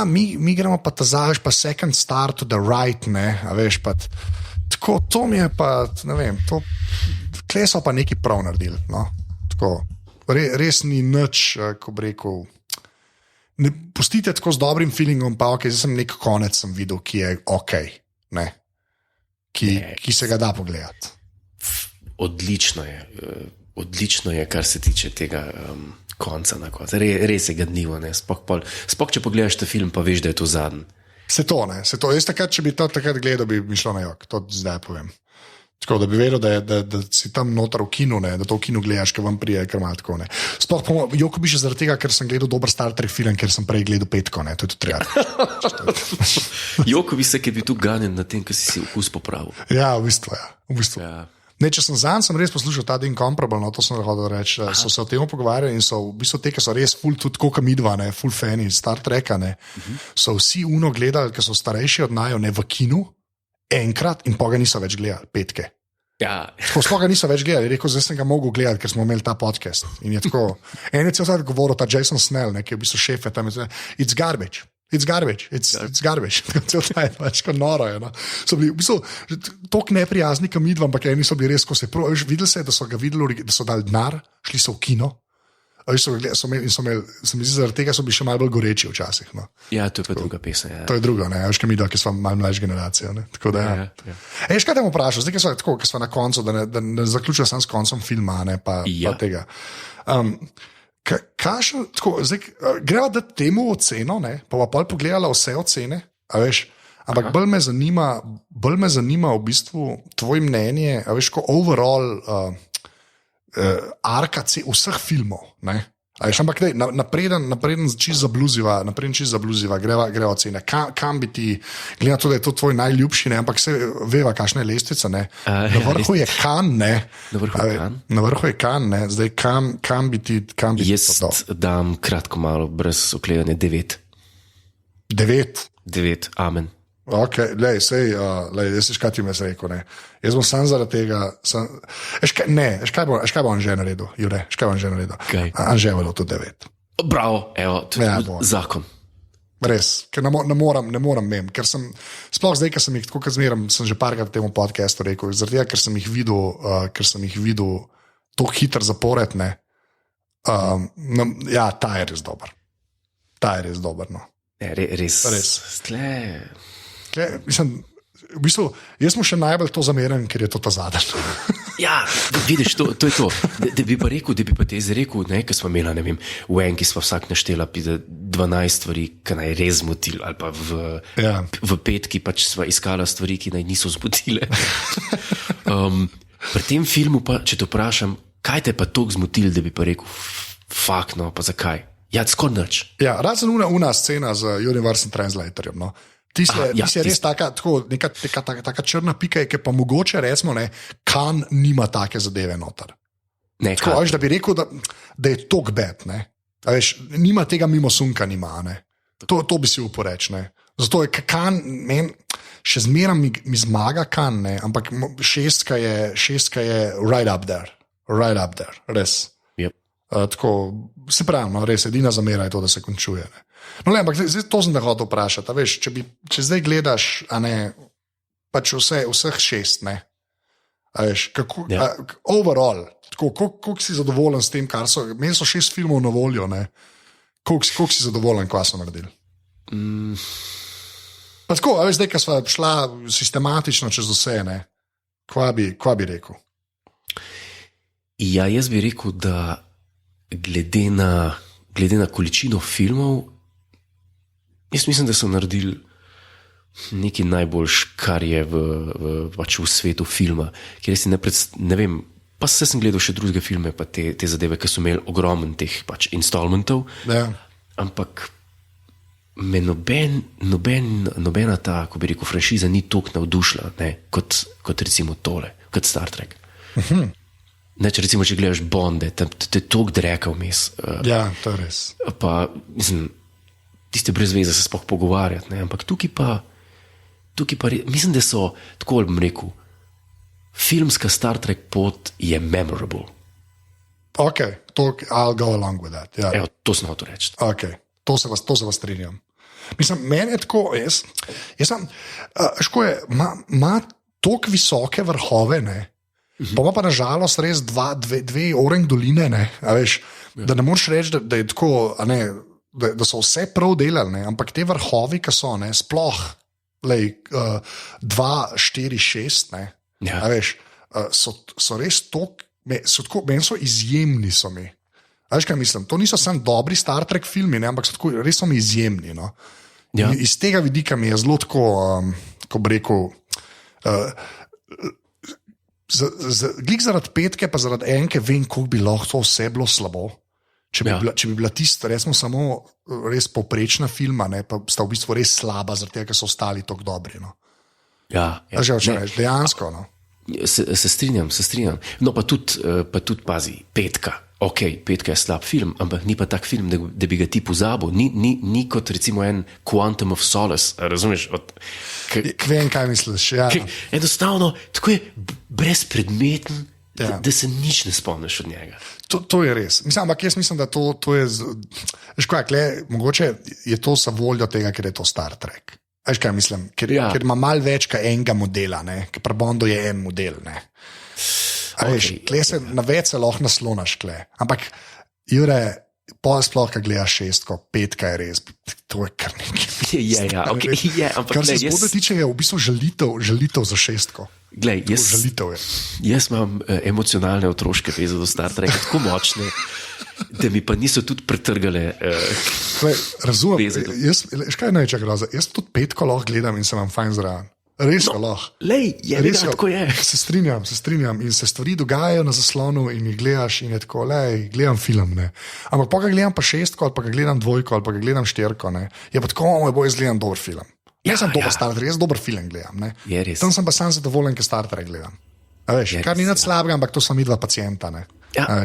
Mi gremo pa tazaš, pa second star to the right, ne, a veš, pa tako, to mi je pa, ne vem, to, kle so pa neki prav naredili, no, tako, res ni nič, ko bi rekel, ne pustite tako z dobrim feelingom, pa ok, zdaj sem nek konec sem videl, ki je ok, ne, ki se ga da pogledati. Odlično je, kar se tiče tega konca na koncu. Res je gadnivo, ne, spok če pogledaš ta film, pa veš, da je to zadnji. Se to, jaz takrat, če bi to takrat gledal, bi mi šlo na jok, to zdaj povem. Tako, da bi vedel, da si tam noter v kinu, ne, da to v kinu gledaš, ker vam prije, ker malo tako. Sploh pa joko bi že zaradi tega, ker sem gledal dober Star Trek film, ker sem prej gledal Petko, ne, to je tudi treba. Joko bi se, ker bi tu ganjen na tem, ker si okus popravil. Ja, v bistvu. Ja. Ne, če sem res poslušal ta Incomparable, no, to sem hotel reči, so se o tem pogovarjali in so v bistvu te, ki so res full, tudi koliko midva, ne, full fani Star Treka, ne, so vsi uno gledali, ker so starejši od najo, ne, v kinu, enkrat in pa ga niso več gledali, Petke. Ja. Sploh ga niso več gledali, rekel, zdaj sem ga mogel gledati, ker smo imeli ta podcast. In je tako, en je cel govoril, ta Jason Snell, ne, ki je v bistvu šefe, tam je, it's garbage. Cel taj, pač kot noro je. No. So bili v bistvu toliko neprijazni, kam idvam, ampak eni so bili res, ko se prav, videli se, da so ga videli, da so dali denar, šli so v kino. Se mi zdi, zaradi tega so bili še malo bolj goreči včasih. No. Ja, to je pa druga pesem. Ja. To je druga, ne, veš, kam idva, ki smo malo mlajša generacija. Ne. Tako da, ja. Ej, škaj te bom vprašal, zdaj, ki smo na koncu, da ne zaključujem sam s koncem filma, ne, pa tega. Greva dati temu oceno, ne, pa pol pogledala vse ocene, a veš, ampak bolj me zanima v bistvu tvoj mnenje, a veš, ko overall arka vseh filmov, ne. A veš, ampak napreden čisto zabluziva, greva ocene. Kam bi ti, gleda to, da je to tvoj najljubši, ne, ampak se veva, kakšna je lestvica, ne. Na vrhu je Kan, ne. Na vrhu je Kan, ne. Zdaj, kam bi ti jaz dam kratko malo, brez okledanja, 9. 9, amen. Ok, lej, jaz kaj ti me se rekel, ne. Jaz bom sam zaradi tega, škaj bo Anže naredil, Jure, škaj bo Anže naredil? Anže je bilo to 9. Bravo, evo, to je zakon. Res, ker ne morem mem, ker sem, sploh zdaj, ker sem jih tako zmeram, sem že parkrat v tem podcastu rekel, zaradi tega, ker sem jih videl tako hitro zapored, ne. Ja, ta je res dober. No. Res. Mislim, v bistvu, jaz mu še najbolj to zameram, ker je to ta zadnji. Ja, vidiš, to je to. Da bi pa te izrekel, ker smo imeli, ne vem, v enki smo vsak naštela 12 stvari, ki naj res zmotili, ali pa v petki pač sva iskala stvari, ki naj niso zmotile. Pri tem filmu pa, če te vprašam, kaj te pa toliko zmotili, da bi pa rekel, fakt, no, pa zakaj? Ja, skoraj nič. Ja, razen una scena z Universal Translatorjem, no. Ti si res taka črna pika, ki pa mogoče recimo, Kan nima take zadeve noter. Tako, veš, da bi rekel, da je tok bed, ne. A veš, nima tega mimo sunka, nima, ne. To bi si uporeč, ne. Zato je Kan, še zmeram mi zmaga Kan, ne, ampak šestka je right up there, res. Yep. Tako, se pravi, no, res, edina zamera je to, da se končuje, ne. No, le, ampak zdaj to sem te hotel vprašati. Veš, če zdaj gledaš, pač vseh 6, ne, veš, overall, koliko si zadovoljen s tem, kar so, meni so 6 filmov na voljo, ne, koliko si zadovoljen, kva so naredili? Pa tako, veš, zdaj, ko sva šla sistematično čez vse, ne, kva bi rekel? Ja, jaz bi rekel, da glede na količino filmov, jaz mislim, da so naredili nekaj najboljš, kar je pač v svetu filma. Ker si ne vem, pa sem gledal še druge filme, pa te zadeve, ki so imeli ogromen teh pač installmentov, ampak me nobena ta, ko bi rekel, franšiza ni toliko navdušila, kot recimo tole, kot Star Trek. Recimo, če gledaš Bonde, te je toliko dreka vmes. Ja, to je res. Pa, mislim, tiste brez veze se sploh pogovarjati, ampak tukaj pa mislim, da so, tako bom rekel, filmska Star Trek pot je memorable. Ok, I'll go along with that. Yeah. Evo, to sem hotel reči. Ok, to se vas strinjam. Mislim, meni je tako, jaz sem, ima toliko visoke vrhove, ne, pa ima pa nažalost res dve Oreng doline, ne, a veš, da ne moreš reči, da je tako, da so vse prav delali, ne, ampak te vrhovi, ki so, ne, sploh 2, 4, 6, ne, a veš, so res meni so izjemni, so mi. A veš, kaj mislim? To niso samo dobri Star Trek filmi, ne, ampak res so mi izjemni. No. Ja. Iz tega vidika mi je zelo tako, ko bi rekel, glik zaradi petke, pa zaradi enke, vem, koliko bi lahko to vse bilo slabo. Če bi bila tista, resmo samo res povprečna filma, ne, pa sta v bistvu res slaba, zaradi tega, ker so ostali tako dobri. No. Ja. Dejansko. No. Se strinjam. No, pa tudi pazi, petka. Ok, petka je slab film, ampak ni pa tak film, da bi ga ti pozabil. Ni kot recimo en Quantum of Solace, razumeš? Vem, kaj misliš. Ja. Enostavno, tako je brezpredmeten, da se nič ne spomniš od njega. To je res. Ampak jaz mislim, da to je, mogoče je to sa voljo tega, ker je to Star Trek. Veš, kaj mislim? Ker ima malo več kot enega modela, ne? Ker pri Bondu je en model. Ne? Kle se na več se lahko naslonaš, ampak Jure, sploh, ko gledaš 6, 5 je res, to je kar nekaj. Kar se zgodbe tiče, je v bistvu žalitev za 6. Glej, jaz imam emocionalne otroške veze do Star Treka, tako močne, da mi pa niso tudi pretrgale. Razumem, jaz tudi 5 lahko gledam in se vam fajn zraven. Res ga lahko. Tako je. Se strinjam in se stvari dogajajo na zaslonu in jih gledaš in je tako, gledam film, ne. Ampak pa ga gledam pa 6, ali pa ga gledam 2, ali pa ga gledam 4, ne. Je pa tako, jaz gledam dober film. Jaz sem dober Star Trek, jaz dober film gledam, ne. Tam sem pa sam zadovoljen, ker Star Trek gledam. Veš, kar ni nad slabega, ampak to so mi dva pacienta, ne. Ja,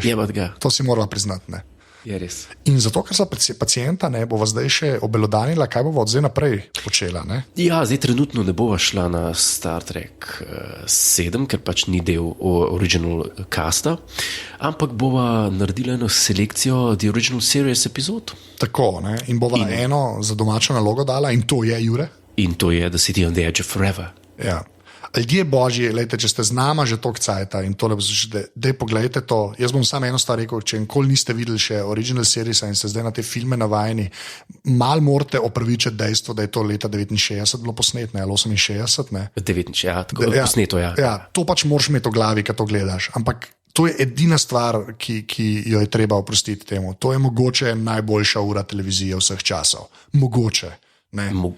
to si morala priznati, ne. Je res. In zato, ker za pacienta ne bova zdaj še obelodanila, kaj bova od zdaj naprej počela. Ne? Ja, zdaj trenutno ne bova šla na Star Trek 7, ker pač ni del original casta, ampak bova naredila eno selekcijo The Original Series epizod. Tako, ne? In bova eno za domačo nalogo dala, in to je, Jure. In to je The City on the Edge of Forever. Ja. Ljudje božji, lejte, če ste z nama že toliko cajta in tole poslušate, dej pogledajte to. Jaz bom samo eno stvar rekel, če nikoli niste videli še original series in ste zdaj na te filme navajeni, mal morate opravičiti dejstvo, da je to leta 69 bilo posnetne, ali 68, ne? 69, ja, tako da posneto, ja. Ja, to pač moraš imeti v glavi, kad to gledaš, ampak to je edina stvar, ki jo je treba oprostiti temu. To je mogoče najboljša ura televizije vseh časov. Mogoče.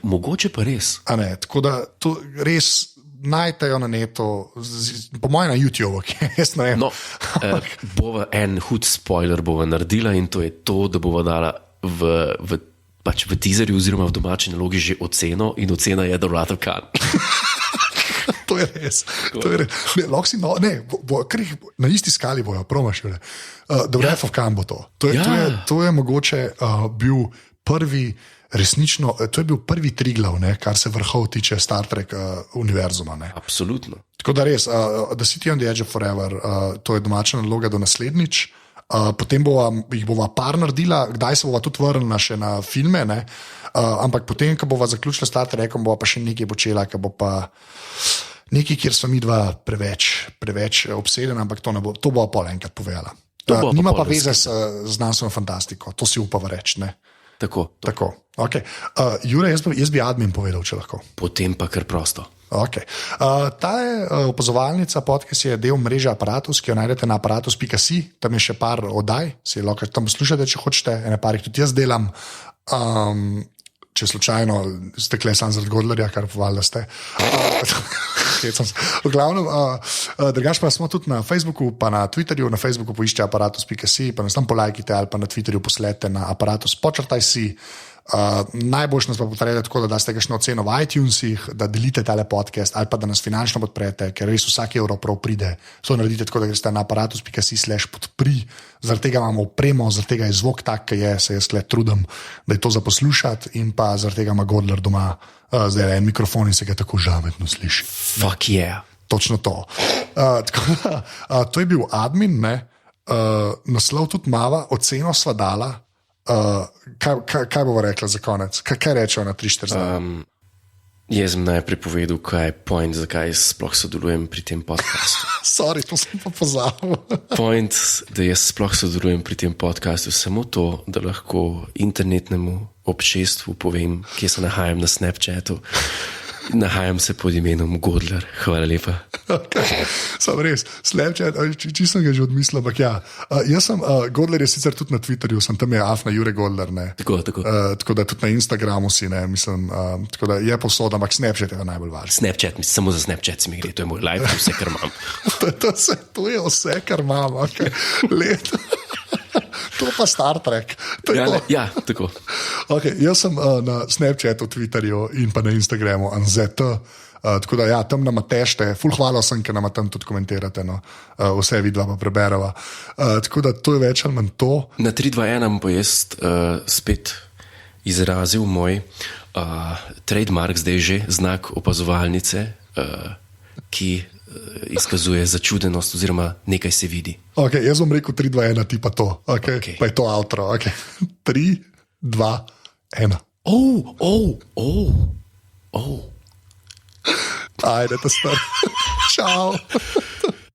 Mogoče pa res. A ne, tako da to res najdete jo na netu, po mojem na YouTube, jaz ne vem. No, bova en hud spoiler bova naredila in to je to, da bova dala pač v teaserju oziroma v domači nalogi že oceno in ocena je The Wrath of Khan. To je res. Na isti skali bojo, promašile. The Wrath of Khan bo to. To je mogoče bil prvi. Resnično, to je bil prvi Triglav, kar se vrhov tiče Star Trek univerzuma. Ne. Absolutno. Tako da res, The City on the Edge of Forever, to je domača naloga do naslednjič. Potem jih bova par naredila, kdaj se bova tudi vrnila še na filme, ampak potem, ko bova zaključila Star Trekom, bova pa še nekaj počela, ko bo pa nekaj, kjer so mi dva preveč obsedena, ampak to bova pol enkrat povedala. Nima pa veze s znanstveno fantastiko, to si upava reči, ne. Tako. Okay. Jure, jaz bi admin povedal, če lahko. Potem pa kar prosto. Okay. Ta je opazovalnica podcast, je del mreže Aparatus, ki jo najdete na aparatus.si, tam je še par oddaj, si lahko tam poslušate, če hočete, ene par jih tudi jaz delam. Če slučajno ste kle sam zaradi Godlerja, kar valjda ste. V glavnem, drugače pa smo tudi na Facebooku, pa na Twitterju. Na Facebooku poišče aparatus.si, pa nas tam polajkite ali pa na Twitterju poslete na aparatus_si. Najboljš nas pa potrebujete tako, da daste kakšno oceno v iTunesih, da delite tale podcast ali pa da nas finančno podprete, ker res vsak evro prav pride. To naredite tako, da greste na aparatus.si/podpri, zaradi tega imamo opremo, zaradi tega je zvok tak, ki je, se jaz tukaj trudim, da je to za poslušati, in pa zaradi tega ima Godler doma zdaj en mikrofon in se ga tako žametno sliši. Fuck yeah. Točno to. To je bil admin, naslov tudi mava, oceno sva dala. Kaj bova rekla za konec? Kaj rečejo na 3-4? Jaz sem najprej povedal, kaj je point, zakaj sploh sodelujem pri tem podcastu. Sorry, to sem pa pozabil. Point, da jaz sploh sodelujem pri tem podcastu, samo to, da lahko internetnemu občestvu povem, kje se nahajam na Snapchatu. Nahajam se pod imenom Godler. Hvala lepa. Okay. Sam res, Snapchat, čisto ga že odmislil, ampak ja. Jaz sem, Godler je sicer tudi na Twitterju, sem tam je afna Jure Godler, ne. Tako. Tako da tudi na Instagramu si, ne, mislim, tako da je povsod, ampak Snapchat je najbolj važno. Snapchat, samo za Snapchat si mi gre, to je moj life, vse, kar imam. To je vse, kar imam, ok. Leto. To pa Star Trek. Ja, tako. Okay, jaz sem na Snapchatu, Twitterju in pa na Instagramu Anzet. Tako da ja, tam nama tešte, ful hvala sem, ker nama tam tudi komentirate, no. Vse vidva pa preberava. Tako da to je več ali manj to. Na 3-2-1 pa jaz spet izrazil moj trademark, zdaj že znak opazovalnice, ki izkazuje začudenost oziroma nekaj se vidi. Okay, jaz bom rekel 3-2-1, ti pa to. Okay. Pa je to outro. Okay. 3, 2, 1. Ajde, to stvar. Čau.